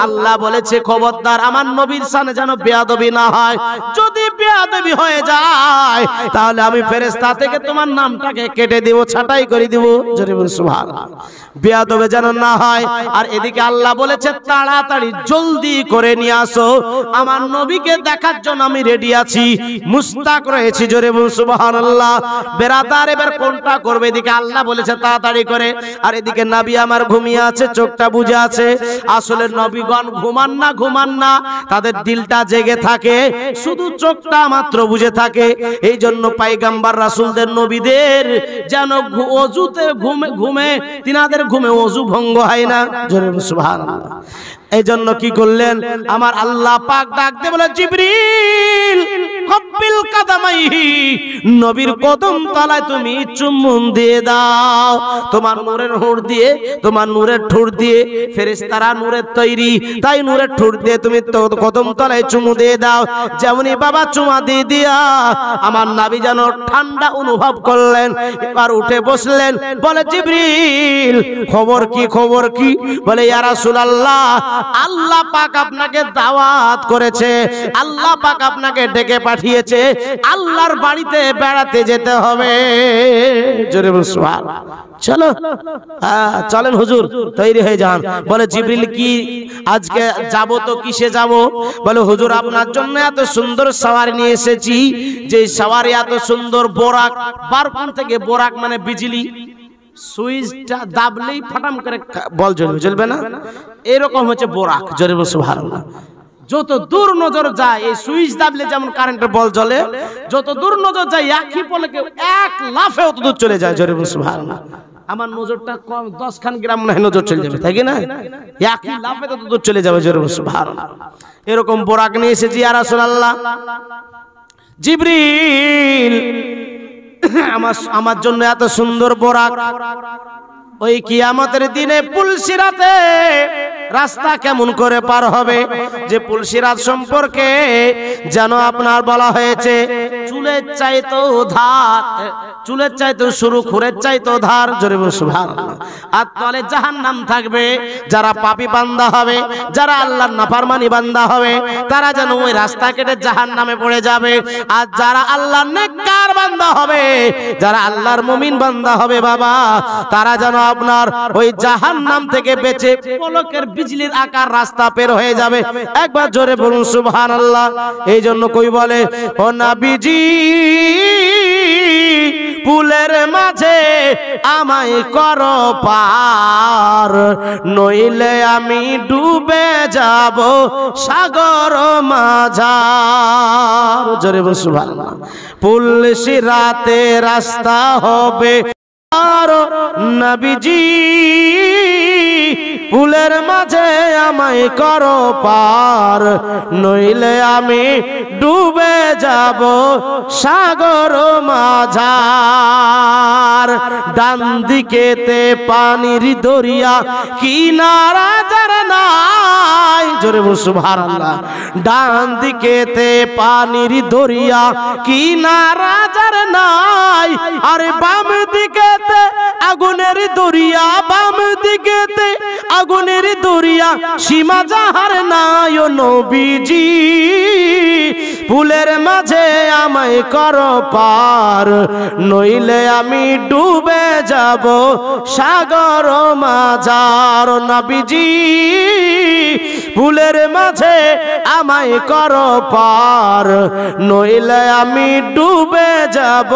আল্লাহ বলেছে খবরদার আমার নবীর সামনে যেন বেয়াদবি না হয়। যদি বেয়াদবি হয়ে যায় তাহলে আমি ফেরেশতা থেকে তোমার নামটাকে কেটে দিব, ছাঁটাই করে দিব। জোরে বলুন সুবহানাল্লাহ। বেয়াদবি যেন না হয়। আর এদিকে আল্লাহ বলেছে তাড়াতাড়ি জলদি করে নিয়ে আসো, আমার নবীকে দেখার জন্য আমি রেডি আছি, মুস্তাক রয়েছি। জোরে বলুন সুবহানাল্লাহ। বেরাদার এবার কোনটা করবে? এদিকে আল্লাহ বলেছে তাড়াতাড়ি করে, আর এদিকে নবী আমার ঘুমিয়ে আছে, চোখটা বুজে আছে। আসলে নবীগণ ঘুমান না, তাদের দিলটা জেগে থাকে, শুধু চোখটা মাত্র বুজে থাকে। এই জন্য পয়গম্বর রাসূলদের নবীদের যেন অজুতে ঘুমে তিনাদের ঘুমে অজু ভঙ্গ হয় না। জোরে সুবহানাল্লাহ। এই জন্য কি করলেন? আমার আল্লাহ পাক ডাক দিয়ে বলে জিবরিল কব্বিল কাদামাইহি, নবীর কদম তলায় তুমি চুম্বন দিয়ে দাও। তোমার নূরের হুর দিয়ে, তোমার নূরের ঠোঁট দিয়ে, ফেরেশতারা নূরের তৈরি, তাই নূরের ঠোঁট দিয়ে তুমি কদম তলায় চুমু দিয়ে দাও। যেমনি বাবা চুমা দিয়ে দিয়া আমার নবী যেন ঠান্ডা অনুভব করলেন। এবার উঠে বসলেন, বলে জিবরিল খবর কি? খবর কি? বলে ইয়া রাসূলুল্লাহ, আল্লাহ পাক আপনাকে দাওয়াত করেছে, আল্লাহ পাক আপনাকে ডেকে পাঠিয়েছে, আল্লাহর বাড়িতে বেড়াতে যেতে হবে। জোরে বলুন সুবহানাল্লাহ। চলো চলেন হুজুর, তৈরি হয়ে যান। বলে জিবরিল কি আজকে যাব? তো কিসে যাব? বলে হুজুর আপনার জন্য এত সুন্দর সওয়ারি নিয়ে এসেছি, যে সওয়ারি এত সুন্দর, বোরাক। বারকুন থেকে বোরাক মানে বিজলি, সুইচটা দাবলেই ফাটাম করে বল জ্বলবে, জ্বলবে না? এরকম হচ্ছে বোরাক। জোরে বলুন সুবহানাল্লাহ। যত দূর নজর যায়, এই সুইচ দাবলে যেমন কারেন্টের বল জ্বলে, যত দূর নজর যায় একই পলকে 1 লাফে অত দূর চলে যায়। জোরে বলুন সুবহানাল্লাহ। আমার নজরটা কম 10 খান গ্রাম না নজর চলে যাবে, তাই কি না? একই লাফে তত দূর চলে যাবে। জোরে বলুন সুবহানাল্লাহ। এরকম বোরাক নিয়ে এসেছি ইয়া রাসূলুল্লাহ। জিবরিল আমার জন্য এত সুন্দর বোরাক, ওই কিয়ামতের দিনে পুলসিরাতে রাস্তা কেমন করে পার হবে? যে পুলসিরাত সম্পর্কে যেন আপনার বলা হয়েছে চুলের চাইতেও ধার, চুলের চাইতেও সরু, খুরের চাইতেও ধার। জোরে বলুন সুবহানাল্লাহ। আর তলে জাহান্নাম থাকবে। যারা পাপী বান্দা হবে, যারা আল্লাহর নাফরমানি বান্দা হবে, তারা যেন ওই রাস্তা কেটে জাহান্নামে পড়ে যাবে। আর যারা আল্লাহর নেককার বান্দা হবে, যারা আল্লাহর মুমিন বান্দা হবে বাবা, তারা যেন আপনার ওই জাহান্নাম থেকে বেঁচে পলকের বিজলির আকার রাস্তা বের হয়ে যাবে। একবার জোরে বলুন সুবহানাল্লাহ। এই জন্য কই বলে ও নবীজি পুলের মাঝে আমায় করো পার, নইলে আমি ডুবে যাব সাগর মাঝার। জোরে বলুন সুবহানাল্লাহ। পুলসিরাতে রাস্তা হবে নবীজি, পুলের মাঝে আমায় করো পার, নইলে আমি ডুবে যাব সাগর মাঝার। ডান দিকেতে পানির দরিয়া, কিনারা যার নাই। জোরে বলুন সুবহানাল্লাহ। ডান দিকেতে পানির দরিয়া, কিনারা যার নাই। আর বাম দিকেতে আগুনের দরিয়া, বাম দিকেতে আগুনের দরিয়া, সীমা যাহার নাই ও নবীজি, ফুলের মাঝে আমায় করো পার, নইলে আমি ডুবে যাব সাগর মাঝার। নবীজি ফুলের মাঝে আমায় করো পার, নইলে আমি ডুবে যাব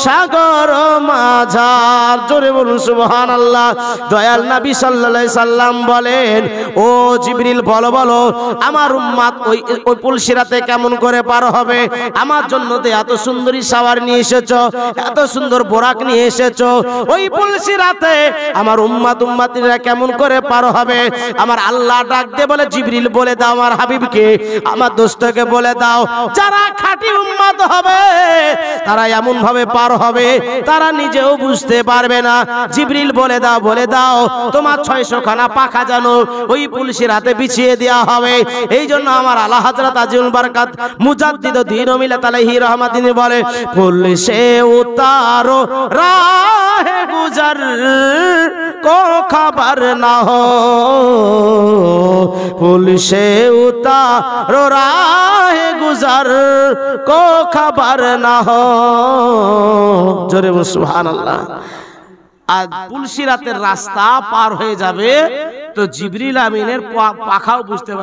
সাগর মাঝার। জোরে বলুন সুবহানাল্লাহ। দয়াল নবী সাল্লাল্লাহু আলাইহি সাল্লাম বলেন, ও জিবরিল বলো বলো আমার উম্মত ওই পুলসিরাতে কেমন করে পার হবে? আমার জন্য তো এত সুন্দরী সাওয়ার নিয়ে এসেছো, এত সুন্দর বোরাক নিয়ে এসেছো, ওই পুলসিরাতে আমার উম্মতিরা কেমন করে পার হবে? আমার আল্লাহ ডাক দিয়ে বলে, জিবরিল বলে দাও আমার হাবিবকে, আমার দোস্তকে বলে দাও, যারা খাঁটি উম্মত হবে তারা এমন ভাবে পার হবে তারা নিজেও বুঝতে পারবে না। জিবরিল বলে দাও তোমার 600 খানা পাখা যেন ওই পুলসিরাতে বিছিয়ে দেওয়া হবে। এই জন্য আমার আলা হযরত আজিমুল বারাকাত মুজাদ্দিদ দ্বীন মিলাত আলাইহি রহমাতিনি বলে, পুলসে উতারো রাহে গুজর को खबर ना हो, पुल से उतारो राह गुजर को खबर ना हो। जोरे बोल सुभान अल्लाह। आज पुलसिरातेर रास्ता पार हो जाबे तो जिब्रील आमीनेर पाखाও বুঝতে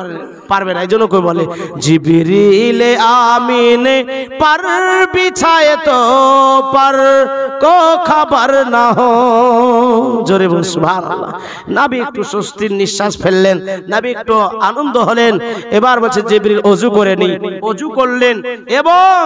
পারবে না। এইজন্য কই বলে, जिब्रील आमीन पर बिछाए तो पर को खबर ना हो। জোরে বল সুবহানাল্লাহ। নবী একটু স্বস্তির নিঃশ্বাস ফেললেন, নবী একটু আনন্দ হলেন। এবার বলছে জিব্রিল ওযু করে নি, ওযু করলেন এবং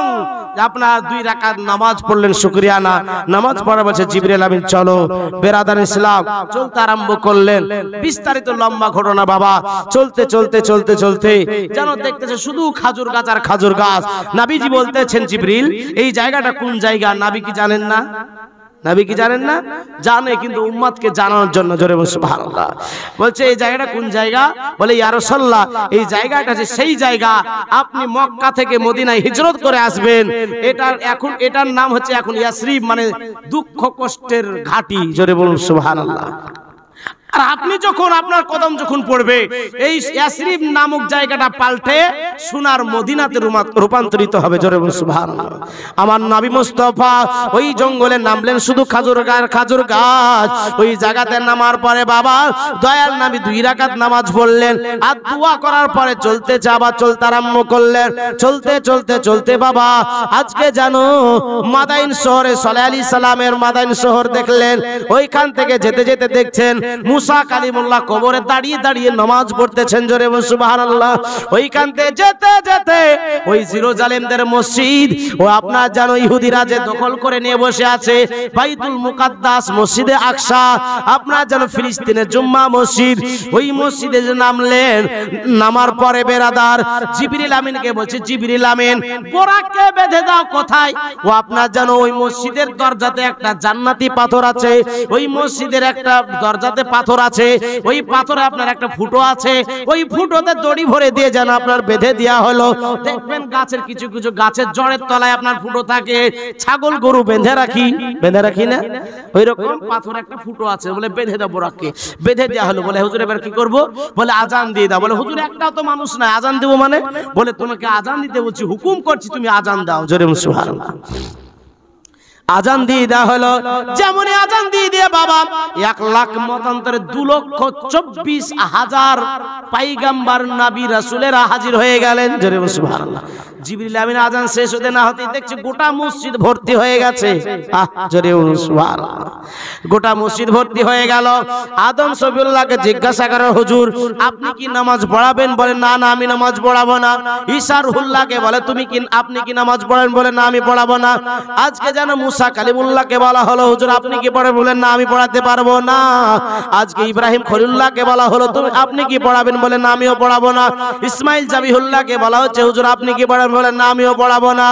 আপনার 2 রাকাত নামাজ পড়লেন। শুকরিয়া না, নামাজ পড়া বলছে জিব্রিল আমিন চলো। বেরাদার ইসলাম চলতে আরম্ভ করলেন। বিস্তারিত লম্বা ঘটনা বাবা। চলতে চলতে চলতে চলতে যেন দেখতেছে শুধু খাজুর গাছ আর খাজুর গাছ। নবীজি বলতেছেন, জিব্রিল এই জায়গাটা কোন জায়গা? নবী কি জানেন না? নবী কি জানেন না? জানে, কিন্তু উম্মতকে জানানোর জন্য। জোরে বল সুবহানাল্লাহ। বলছে এই জায়গাটা কোন জায়গা? বলে ইয়া রাসূলুল্লাহ এই জায়গাটা যে সেই জায়গা আপনি মক্কা থেকে মদিনায় হিজরত করে আসবেন, এটার নাম হচ্ছে এখন ইয়াসরিব, মানে দুঃখ কষ্টের ঘাটি। জোরে বলুন সুবহানাল্লাহ। আর আপনি যখন আপনার কদম যখন পড়বে এই ইয়াসরিব নামক জায়গাটা পাল্টে সোনার মদিনাতে রূপান্তরিত হবে। জোরে বলুন সুবহানাল্লাহ। আমার নবী মুস্তাফা ওই জঙ্গলে নামলেন, শুধু খাজুর গাছ। ওই জায়গাতে নামার পরে বাবা দয়াল নবী 2 রাকাত নামাজ পড়লেন আর দোয়া করার পরে চলতে আরম্ভ করলেন। চলতে চলতে চলতে বাবা আজকে জানো মাদাইন শহরে সালেহ আলাইহিস সালামের মাদাইন শহর দেখলেন। ওইখান থেকে যেতে যেতে দেখছেন মুসা কালিমুল্লাহ কবরে দাঁড়িয়ে দাঁড়িয়ে নামাজ পড়তেছেন। জোরে বলুন সুবহানাল্লাহ। ওইখান থেকে যেতে যেতে ওই জেরুজালেমদের মসজিদ ও আপনার জানো ইহুদিরা যে দখল করে নিয়ে বসে আছে বাইতুল মুকাদ্দাস, মসজিদে আকসা, আপনার জানো ফিলিস্তিনের জুম্মা মসজিদ, ওই মসজিদে যে নামলেন। নামার পরে বেরাদার জিবরিল আমিনকে বলছে, জিবরিল আমিন বোরাককে বেঁধে দাও। কোথায়? ও আপনার জানো ওই মসজিদের দরজাতে একটা জান্নাতি পাথর আছে, ওই মসজিদের একটা দরজাতে পাথর আছে, ওই পাথরে আপনার একটা ফুটো আছে, ওই ফুটোতে দড়ি ভরে দিয়ে যেন আপনার বেঁধে দেওয়া হলো। দেখবেন গাছের কিছু কিছু গাছের জড়ের তলায় আপনার ফুটো থাকে, ছাগল গরু বেঁধে রাখি না, ওই রকম পাথর একটা ফুটো আছে, বলে বেঁধে দাও বোরাককে। বেঁধে দেওয়া হলো। বলে হুজুর এবার কি করব? বলে আজান দিয়ে দাও। বলে হুজুর একটাও তো মানুষ নাই, আজান দেবো মানে? বলে তোমাকে আজান দিতে বলছি, হুকুম করছি তুমি আজান দাও। জোরে সুবহানাল্লাহ। আজান দিয়ে দেওয়া হলো। যেমনই আজান দিয়ে বাবা 1 লাখ মতান্তরে 2,24,000 পয়গম্বর নবী রাসূলেরা হাজির হয়ে গেলেন। জোরে সুবহানাল্লাহ। জিবরিল আমিন আজান শেষ হতে না হতেই দেখছে গোটা মসজিদ ভর্তি হয়ে গেছে। জোরে সুবহানাল্লাহ। গোটা মসজিদ ভর্তি হয়ে গেল। আদম সফিউল্লাহকে জিজ্ঞাসা করে, হুজুর আপনি কি নামাজ পড়াবেন? বলে না না আমি নামাজ পড়াবো না। ঈসা রুহুল্লাহকে বলে আপনি কি নামাজ পড়াবেন? বলে না আমি পড়াবো না। আজকে যেন মুসা কালিমুল্লাহকে বলা হলো, হুজুর আপনি কি পড়াবেন? বলেন না আমি পড়াতে পারবো না। আজকে ইব্রাহিম খলিলুল্লাহকে বলা হলো, আপনি কি পড়াবেন? বলে না আমিও পড়াবো না। ইসমাইল জাবিহুল্লাহকে বলা হচ্ছে, হুজুর আপনি কি পড়াবেন? বলে না আমিও পড়াবো না।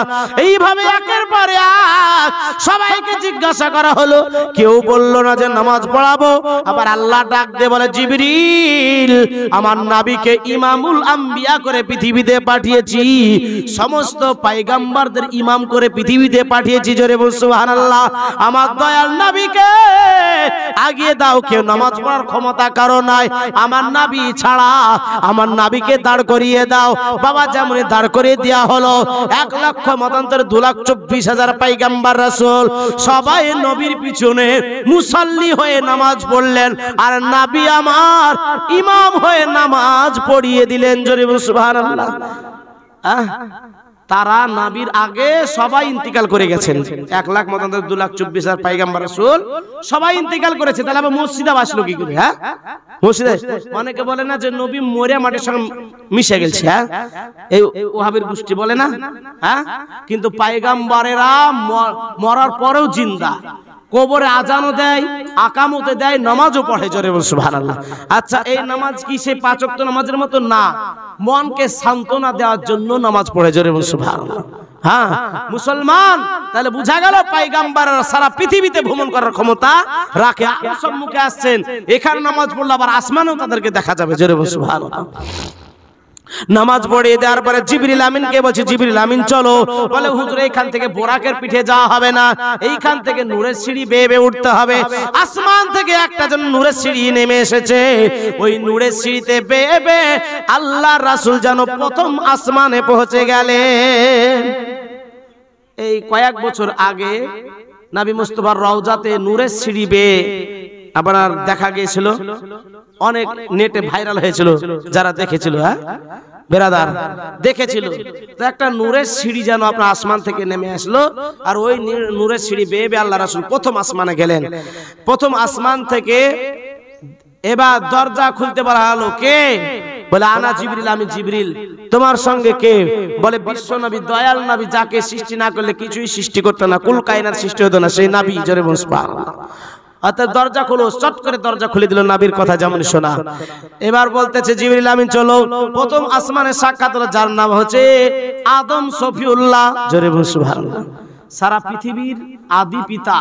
এইভাবে একের পর এক সবাইকে জিজ্ঞাসা করা হলো, কেউ বললো না যে নামাজ পড়াবো। আবার আল্লাহ ডাক দিয়ে বলে, জিবরিল আমার নবীকে ইমামুল আম্বিয়া করে পৃথিবীতে পাঠিয়েছি, সমস্ত পয়গম্বরদের ইমাম করে পৃথিবীতে পাঠিয়েছি। জোরে বলছো সুবহানাল্লাহ। আমার দয়াল নবীকে আগিয়ে দাও, কেউ নামাজ পড়ার ক্ষমতা কারো নাই আমার নবী ছাড়া। আমার নবীকে দাঁড় করিয়ে দাও। বাবা যেমন দাঁড় করিয়ে দেওয়া হলো 1 লক্ষ মতান্তরে 2,24,000 পয়গম্বর রাসূল সবাই নবীর পিছনে মুসাল্লি হয়ে নামাজ পড়লেন, আর নবী আমার ইমাম হয়ে নামাজ পড়িয়ে দিলেন। জোরে সুবহানাল্লাহ। তারা নবীর আগে সবাই ইন্তিকাল করে গেছেন। 1 লাখ মতান্তরে 2,24,000 পয়গম্বর রাসূল সবাই ইন্তিকাল করেছে। তাহলে আবার মসজিদে আসলো কি করে? হ্যাঁ, মসজিদে অনেকে বলে না যে নবী মরে মাটির সঙ্গে মিশে গেছে। হ্যাঁ, এই ওহাবির গোষ্ঠী বলে না। হ্যাঁ, কিন্তু পয়গম্বরেরা মরার পরেও জিন্দা, কবরে আজানও দেয়, আকামতে দেয়, নামাজও পড়ে। জোরে বল সুবহানাল্লাহ। আচ্ছা, এই নামাজ কি সেই 5 ওয়াক্ত নামাজের মতো? না, মনকে সান্ত্বনা দেওয়ার জন্য নামাজ পড়ে। জোরে বল সুবহানাল্লাহ। হ্যাঁ, মুসলমান তাহলে বুঝা গেল পয়গম্বররা সারা পৃথিবীতে ভ্রমণ করার ক্ষমতা রাখে। সম্মুখে আসছেন, এখানে নামাজ পড়লে আবার আসমানেও তাদেরকে দেখা যাবে। জোরে বল সুবহানাল্লাহ। নামাজ পড়িয়ে দেওয়ার পরে জিবরিল আমিনকে বলছে, জিবরিল আমিন চলো। বলে হুজুর এইখান থেকে বোরাকের পিঠে যাওয়া হবে না, এইখান থেকে নূরের সিঁড়ি বেয়ে বেয়ে উঠতে হবে। আসমান থেকে একটা জন নূরের সিঁড়ি নেমে এসেছে, ওই নূরের সিঁড়িতে বেয়ে বেয়ে আল্লাহর রাসূল যেন প্রথম আসমানে পৌঁছে গেলেন। এই কয়েক বছর আগে নবী মুস্তাফার রওজাতে নূরের সিঁড়ি বেয়ে আপনার দেখা গিয়েছিল, অনেক নেটে ভাইরাল হয়েছিল, যারা দেখেছিল। হ্যাঁ বেরাদার দেখেছিল, তো একটা নূরের সিঁড়ি যেন আপনার আসমান থেকে নেমে আসলো, আর ওই নূরের সিঁড়ি বেয়ে বেয়ে আল্লাহ রাসূল প্রথম আসমানে গেলেন। প্রথম আসমান থেকে এবার দরজা খুলতে বলা হলো, কে? বলে আনা জিবরিল, আমি জিবরিল। তোমার সঙ্গে কে? বলে বিশ্ব নবী, দয়াল নবী, যাকে সৃষ্টি না করলে কিছুই সৃষ্টি করতো না, কুল কায়নাত সৃষ্টি হতো না, সেই নবী। জোরে বল সুবহানাল্লাহ। অর্থাৎ দরজা খোলো, চট করে দরজা খুলে দিল, নবীর কথা যেমন শোনা। এবার বলতেছে জিবরিল আমিন চলো। প্রথম আসমানে সাক্ষাৎ হলো, যার নাম হচ্ছে আদম সফিউল্লাহ। জোরে বল সুবহানাল্লাহ। সারা পৃথিবীর আদি পিতা,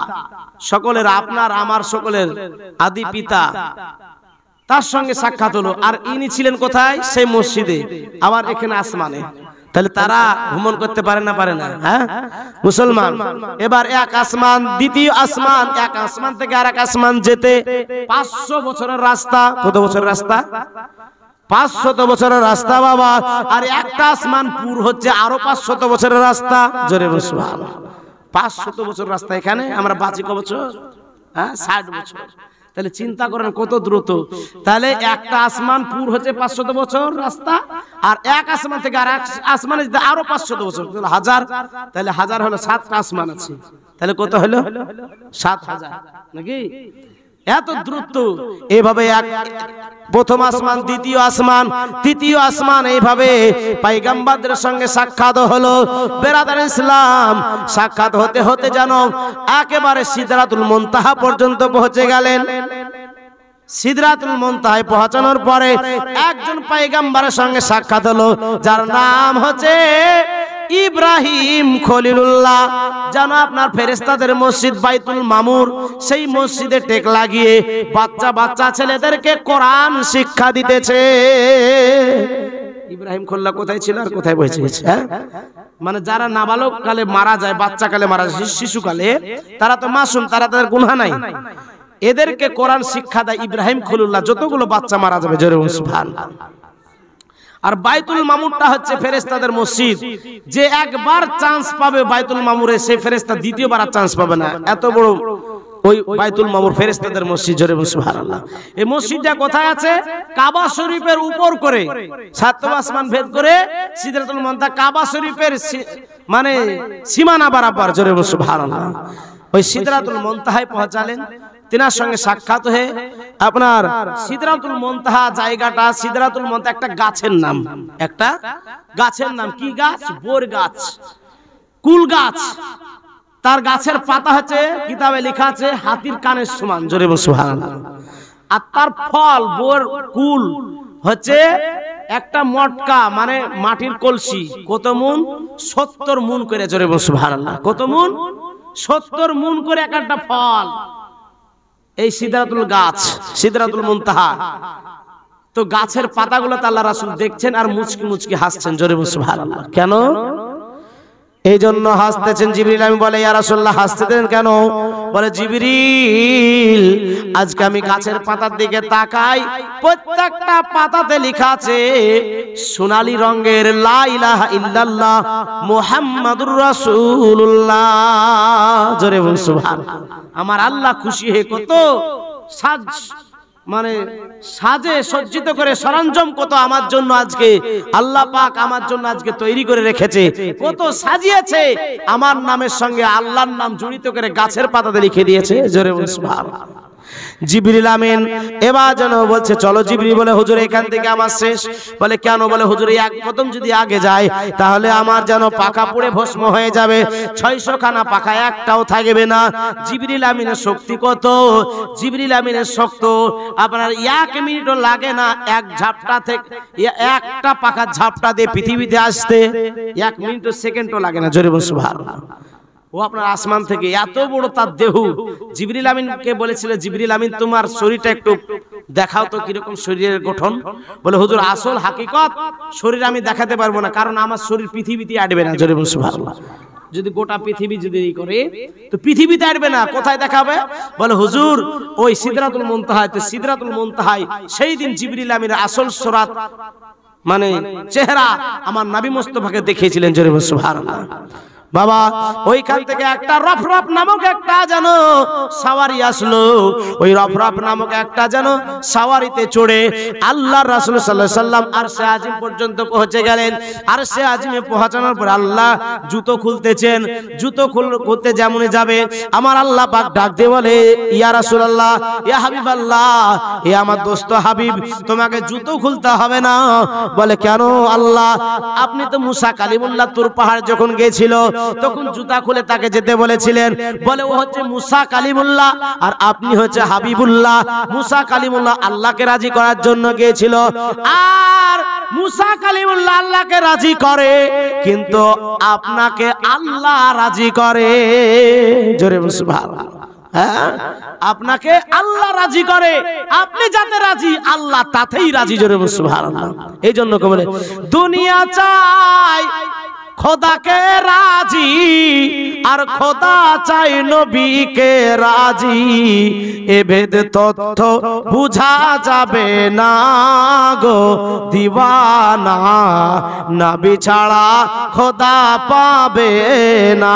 সকলের, আপনার আমার সকলের আদি পিতা, তার সঙ্গে সাক্ষাৎ হলো। আর ইনি ছিলেন কোথায়? সেই মসজিদে, আবার এখানে আসমানে। তাহলে তারা ভ্রমণ করতে পারে না? পারে না। হ্যাঁ মুসলমান। এবার এক আসমান, দ্বিতীয় আসমান, এক আসমান থেকে আর এক আসমান যেতে 500 বছরের রাস্তা। কত বছরের রাস্তা? 500 বছরের রাস্তা বাবা। আর একটা আসমান পুর হচ্ছে আরো 500 বছরের রাস্তা। জোরে বল সুবহানাল্লাহ। 500 বছর রাস্তা, এখানে আমরা বাঁচি ক বছর? হ্যাঁ 60 বছর। তাহলে চিন্তা করেন কত দ্রুত। তাহলে একটা আসমান পুর হচ্ছে 500 বছর রাস্তা, আর এক আসমান থেকে আর এক আসমানে যেতে আরো 500 বছর, তাহলে 1000। তাহলে 1000 হলো 7টা আসমান আছে, তাহলে কত হলো? 7000 নাকি? এত দ্রুত। এইভাবে এক প্রথম আসমান, দ্বিতীয় আসমান, তৃতীয় আসমান, এইভাবে পয়গম্বরদের সঙ্গে সাক্ষাৎ হলো। বেরাদার ইসলাম, সাক্ষাৎ হতে হতে যেন একেবারে সিদরাতুল মুনতাহা পর্যন্ত পৌঁছে গেলেন। সিদরাতুল মুনতাহায় পৌঁছানোর পরে একজন পয়গম্বরের সঙ্গে সাক্ষাৎ হলো, যার নাম হচ্ছে ইব্রাহিম খলিলুল্লাহ। যেন আপনার ফেরেশতাদের মসজিদ বাইতুল মামুর, সেই মসজিদে টেক লাগিয়ে বাচ্চা বাচ্চা ছেলেদেরকে কোরআন শিক্ষা দিতেছে। ইব্রাহিম খলিল্লাহ কোথায় ছিল আর কোথায় বসে গেছে? মানে যারা নাবালক কালে মারা যায়, বাচ্চা কালে মারা যায়, শিশুকালে, তারা তো মাসুম, তারা তাদের গুনাহ নাই, এদেরকে কোরআন শিক্ষা দেয় ইব্রাহিম খলিলুল্লাহ। যতগুলো বাচ্চা মারা যাবে, জোরে বলুন সুবহানাল্লাহ। আর বাইতুল মামুরটা হচ্ছে ফেরেশতাদের মসজিদ, যে একবার চান্স পাবে বাইতুল মামুরে, সেই ফেরেশতা দ্বিতীয়বার আর চান্স পাবে না। এত বড় ওই বাইতুল মামুর ফেরেশতাদের মসজিদ। জোরে বলুন সুবহানাল্লাহ। এই মসজিদটা কোথায় আছে? কাবা শরীফের উপর করে, 7 আসমান ভেদ করে সিদরাতুল মুনতাহা কাবা শরীফের মানে সীমানা বরাবর। জোরে বলুন সুবহানাল্লাহ। ওই সিদরাতুল মুনতাহায় পৌঁছালেন, তিনার সঙ্গে সাক্ষাৎ হয়ে আপনার সিদরাতুল মুনতাহা জায়গাটা, সিদরাতুল মুনতাহা একটা গাছের নাম, একটা গাছের নাম। কি গাছ? বোর গাছ, কুল গাছ। তার গাছের পাতা হচ্ছে, কিতাবে লেখা আছে, হাতির কানের সমান। জোরে বলুন সুবহানাল্লাহ। আর তার ফল, বোর কুল হচ্ছে একটা মটকা, মানে মাটির কলসি। কত মুন? 70 মুন করে। জোরে বলুন সুবহানাল্লাহ। কত মুন? 70 মুন করে একটা ফল। এই সিদরাতুল গাছ, সিদরাতুল মুনতাহা। তো গাছের পাতাগুলো আল্লাহ রাসূল দেখছেন আর মুচকি মুচকি হাসছেন। জোরে বলুন সুবহানাল্লাহ। কেন? এই জন্য হাসতেছেন জিবরিল। আমি বলে ইয়া রাসূলুল্লাহ হাসতেছেন কেন? বলে জিবরিল আজকে আমি গাছের পাতার দিকে তাকাই, প্রত্যেকটা পাতাতে লেখা আছে সোনালী রঙের লা ইলাহা ইল্লাল্লাহ মুহাম্মাদুর রাসূলুল্লাহ। জোরে বল সুবহানাল্লাহ। আমার আল্লাহ খুশি হয়ে কত সাজ মানে সাজে সজ্জিত করে সরঞ্জাম কত আমার জন্য আজকে আল্লাহ পাক আমার জন্য আজকে তৈরি করে রেখেছে, কত সাজিয়েছে, আমার নামের সঙ্গে আল্লাহর নাম জড়িত করে গাছের পাতাতে লিখে দিয়েছে। জোরে বল সুবহানাল্লাহ। জিবরিল আমিন এবার যেন বলছে চলো। জিবরিল বলে হুজুর এখান থেকে আমার শেষ। বলে কেন? বলে হুজুর এক কদম যদি আগে যায় তাহলে আমার যেন পাখা পুড়ে ভস্ম হয়ে যাবে, 600 খানা পাখা একটাও থাকবে না। জিবরিল আমিনের শক্তি কত? জিবরিল আমিনের শক্ত আপনার 1 মিনিটও লাগে না এক ঝাপটা থেকে একটা পাখার ঝাপটা দিয়ে পৃথিবীতে আসতে 1 মিনিটও সেকেন্ডও লাগে না। জোরে বল সুবহানাল্লাহ। ও আপনার আসমান থেকে এত বড় তার দেহ। জিবরিল আমিনকে বলেছিল জিবরিল আমিন তোমার শরীরটা একটু দেখাও তো কিরকম শরীরের গঠন। বলে হুজুর আসল হাকিকত শরীর আমি দেখাতে পারবো না, কারণ আমার শরীর পৃথিবীতে আটবে না। জোরে বল সুবহানাল্লাহ। যদি গোটা পৃথিবী যদি করে তো পৃথিবীতে আটবে না, কোথায় দেখাবে? বলে হুজুর ওই সিদরাতুল মুনতাহা। তো সিদরাতুল মুনতাহায় সেই দিন জিবরিল আমিনের আসল সুরাত মানে চেহারা আমার নবী মুস্তাফাকে দেখিয়েছিলেন। জোরে বল সুবহানাল্লাহ। বাবা ওইখান থেকে একটা রফরফ নামক একটা যেন সাওয়ারি আসলো। ওই রফরফ নামক একটা যেন সাওয়ারিতে চড়ে আল্লাহর রাসূল সাল্লাল্লাহু আলাইহি সাল্লাম আরশে আজিম পর্যন্ত পৌঁছে গেলেন। আরশে আজিমে পৌঁছানোর পর আল্লাহ জুতো খুলতেছেন। জুতো খুলতে যেমনই যাবে আমার আল্লাহ পাক ডাক দিয়ে বলে ইয়া রাসূলুল্লাহ, ইয়া হাবিবাল্লাহ, এ আমার দোস্ত হাবিব তোমাকে জুতো খুলতে হবে না। বলে কেন আল্লাহ? আপনি তো মুসা কালিমুল্লাহ তুর পাহাড় যখন গিয়েছিল তখন জুতা খুলে তাকে যেতে বলেছিলেন। বলে ও হচ্ছে মুসা কালিমুল্লাহ আর আপনি হচ্ছে হাবিবুল্লাহ। মুসা কালিমুল্লাহ আল্লাহকে রাজি করার জন্য গিয়েছিল, আর মুসা কালিমুল্লাহ আল্লাহকে রাজি করে, কিন্তু আপনাকে আল্লাহ রাজি করে। জোরে সুবহানাল্লাহ। হ্যাঁ, আপনাকে আল্লাহ রাজি করে, আপনি যাতে রাজি আল্লাহ তাতেই রাজি। জোরে সুবহানাল্লাহ। এই জন্য কে বলে দুনিয়া চাই খোদাকে রাজি আর খোদা চাই নবীকে রাজি। এ ভেদ তথ্য বুঝা যাবে না গো দিওয়ানা, নবী ছাড়া খোদা পাবে না।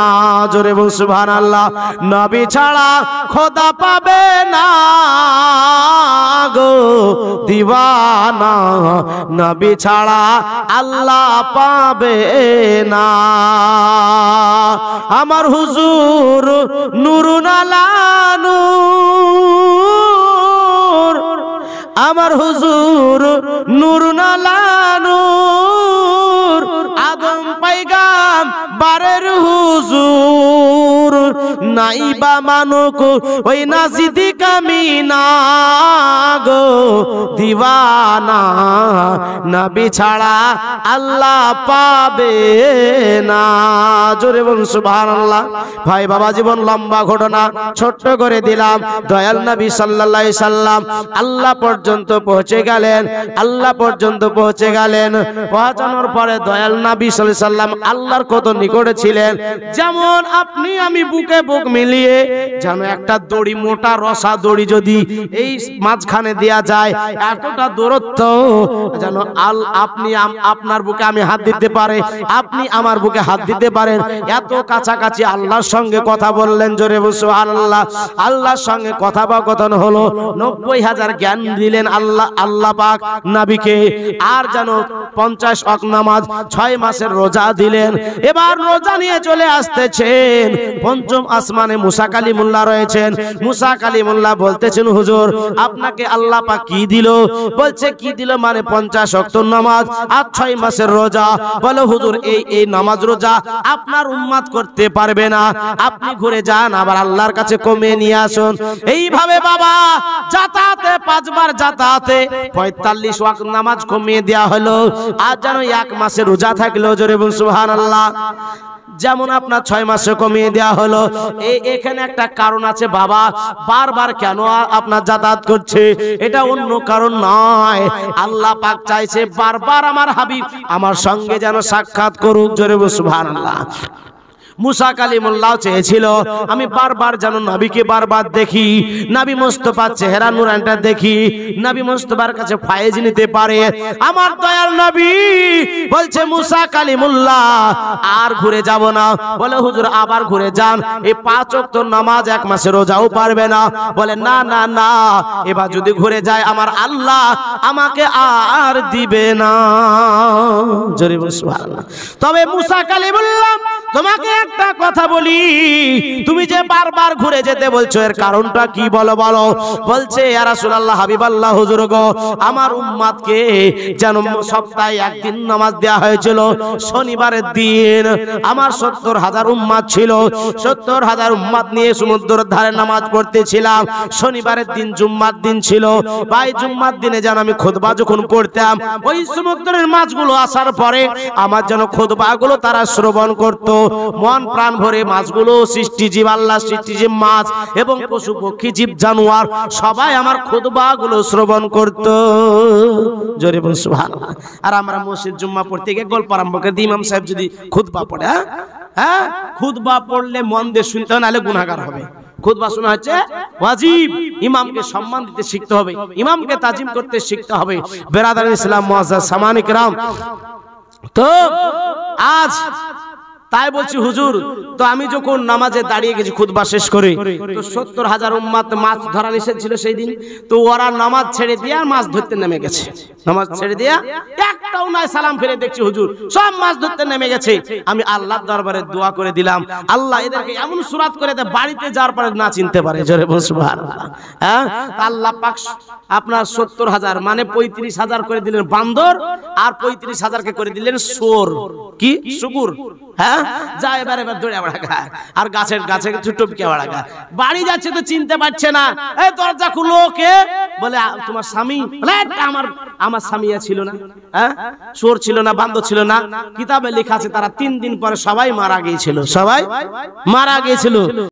জোরে বল সুবহানাল্লাহ। নবী ছাড়া খোদা পাবে না গো দিওয়ানা, নবী ছাড়া আল্লাহ পাবে না। আমার হুজুর নূরুন আলা নূর, আমার হুজুর নূরুন আলা নূর, আদম পাইগাম বারের হুজুর, নাইবা মানুক ওই নাজিদি কামিনা গো দিওয়ানা, নবী ছাড়া আল্লাহ পাবে না। জোরে বলুন সুবহানাল্লাহ। ভাই বাবা জীবন লম্বা ঘটনা ছোট্ট করে দিলাম। দয়াল নবী সাল্লাল্লাহু আলাইহি সাল্লাম আল্লাহ পর্যন্ত পৌঁছে গেলেন। আল্লাহ পর্যন্ত পৌঁছে গেলেন। পৌঁছানোর পরে দয়াল নবী সাল্লাল্লাহু আলাইহি সাল্লাম আল্লাহর কত নিকটে ছিলেন। যেমন আপনি আমি বুকে বুক মিলিয়ে যেন একটা দড়ি, মোটা রসা দড়ি যদি এই মাঝখানে দেয়া যায়, এতটা দূরত্ব যেন আপনি আপনার বুকে আমি হাত দিতে পারে, আপনি আমার বুকে হাত দিতে পারেন, এত কাছাকাছি আল্লাহর সঙ্গে কথা বললেন। জোরে সুবহানাল্লাহ। আল্লাহর সঙ্গে কথোপকথন হলো। 90,000 জ্ঞান দিলেন আল্লাহ পাক নবীকে। আর যেন 50 ওয়াক্ত নামাজ, 6 মাসের রোজা দিলেন। এবার রোজা নিয়ে চলে আসতেছেন। পঞ্চম আসমানে মুসা কালিমুল্লাহ রয়েছেন। মুসা কালিমুল্লাহ বলতেছেন হুজুর আপনাকে আল্লাহ পাক কি দিল? বলছে কি দিল মানে 50 ওয়াক্ত নামাজ আর 6 মাসের রোজা। বলে হুজুর এই নামাজ রোজা আপনার উম্মত করতে পারবে না, আপনি ঘুরে যান আবার আল্লাহর কাছে কমিয়ে নিয়ে আসুন। এইভাবে বাবা যাতায়াতে 5 বার যাতায়াতে 45 ওয়াক্ত নামাজ কমিয়ে দেয়া হলো। আর যেন 1 মাসের রোজা থাকলো। জোরে বলুন সুবহানাল্লাহ। যেমন আপনার 6 মাসে কমিয়ে দেওয়া হলো। এখানে একটা কারণ আছে বাবা, বারবার কেন আপনার যাতায়াত করছে, এটা অন্য কারণ নয়। আল্লাহ পাক চাইছে বারবার আমার হাবিব আমার সঙ্গে যেন সাক্ষাৎ করুক। জোরে বলুন সুবহানাল্লাহ। মুসা কালিমুল্লাহ চেয়েছিল আমি বারবার যেন নবীকে বারবার দেখি, নবী মুস্তাফার চেহারা নুরানটা দেখি, নবী মুস্তাফার কাছে ফায়েজ নিতে পারে। আমার দয়াল নবী বলছে মুসা কালিমুল্লাহ আর ঘুরে যাব না। বলে হুজুর আবার ঘুরে যান, এই 5 ওয়াক্ত নামাজ 1 মাসের রোজাও পারবে না। বলে না না না, এবার যদি ঘুরে যায় আমার আল্লাহ আমাকে আর দিবে না। জোরে বল সুবহানাল্লাহ। তবে মুসা কালিমুল্লাহ তোমাকে একটা কথা বলি, তুমি যে বারবার ঘুরে যেতে বলছো এর কারণটা কি বলো বলো। বলছে ইয়া রাসূলুল্লাহ হাবিবাল্লাহ হুজুর গো, আমার উম্মতকে যেন সপ্তাহে 1 দিন নামাজ দেয়া হয়েছিল শনিবারের দিন। আমার 70,000 উম্মত ছিল, 70,000 উম্মত নিয়ে সমুদ্রের ধারে নামাজ পড়তেছিলাম। শনিবারের দিন জুম্মার দিন ছিল, ভাই জুম্মার দিনে যেন আমি খুতবা যখন পড়তাম ওই সমুদ্রের মাছগুলো আসার পরে আমার যেন খুতবাগুলো তারা শ্রবণ করত। মন প্রাণ ভরে মাছগুলো সৃষ্টিজীব, আল্লাহ সৃষ্টিজীব মাছ এবং পশু পক্ষী জীব জানোয়ার সবাই আমার খুতবাগুলো শ্রবণ করত। জোরে বল সুবহানাল্লাহ। আর আমরা মসজিদ জুম্মা পড়তে গিয়ে গল্প আরম্ভ করে দিই, ইমাম সাহেব যদি খুতবা পড়ে, হ্যাঁ খুতবা পড়লে মন দিয়ে শুনতে হবে, নাহলে গুনাহগার হবে। খুতবা শোনা হচ্ছে ওয়াজিব, ইমামকে সম্মান দিতে শিখতে হবে, ইমামকে তাজিম করতে শিখতে হবে। বেরাদার ইসলাম মুআজ্জাজ সামানি کرام, তো আজ তাই বলছি হুজুর, তো আমি যখন নামাজে দাঁড়িয়ে গেছি খুতবা শেষ করে, তো 70,000 উম্মত মাছ ধরা নিষেধ ছিল সেই দিন, তো ওরা নামাজ ছেড়ে দিয়ে মাছ ধরতে নেমে গেছে। নামাজ ছেড়ে দিয়ে একটাও নাই সালাম ফিরে দেখছি হুজুর সব মাছ ধরতে নেমে গেছে। আমি আল্লাহর দরবারে দোয়া করে দিলাম, আল্লাহ এদেরকে এমন সুরাত করে দে বাড়িতে যাওয়ার পরে না চিনতে পারে। জোরে বল সুবহানাল্লাহ। হ্যাঁ আল্লাহ পাক আপনার 70,000 মানে 35,000 করে দিলেন বান্দর, আর 35,000 কে করে দিলেন সোর, কি শুকুর। হ্যাঁ যা এবার দৌড়ে বেড়াগা, আর গাছের গাছে টুপকে বেড়াগা। বাড়ি যাচ্ছে তো চিনতে পারছে না, এই দরজা খুলো কে, বলে তোমার স্বামী। আমার স্বামী ছিল না, হ্যাঁ চোর ছিল না, বান্দর ছিল না। কিতাবে লেখা আছে তারা 3 দিন পরে সবাই মারা গিয়েছিল, সবাই মারা গিয়েছিল।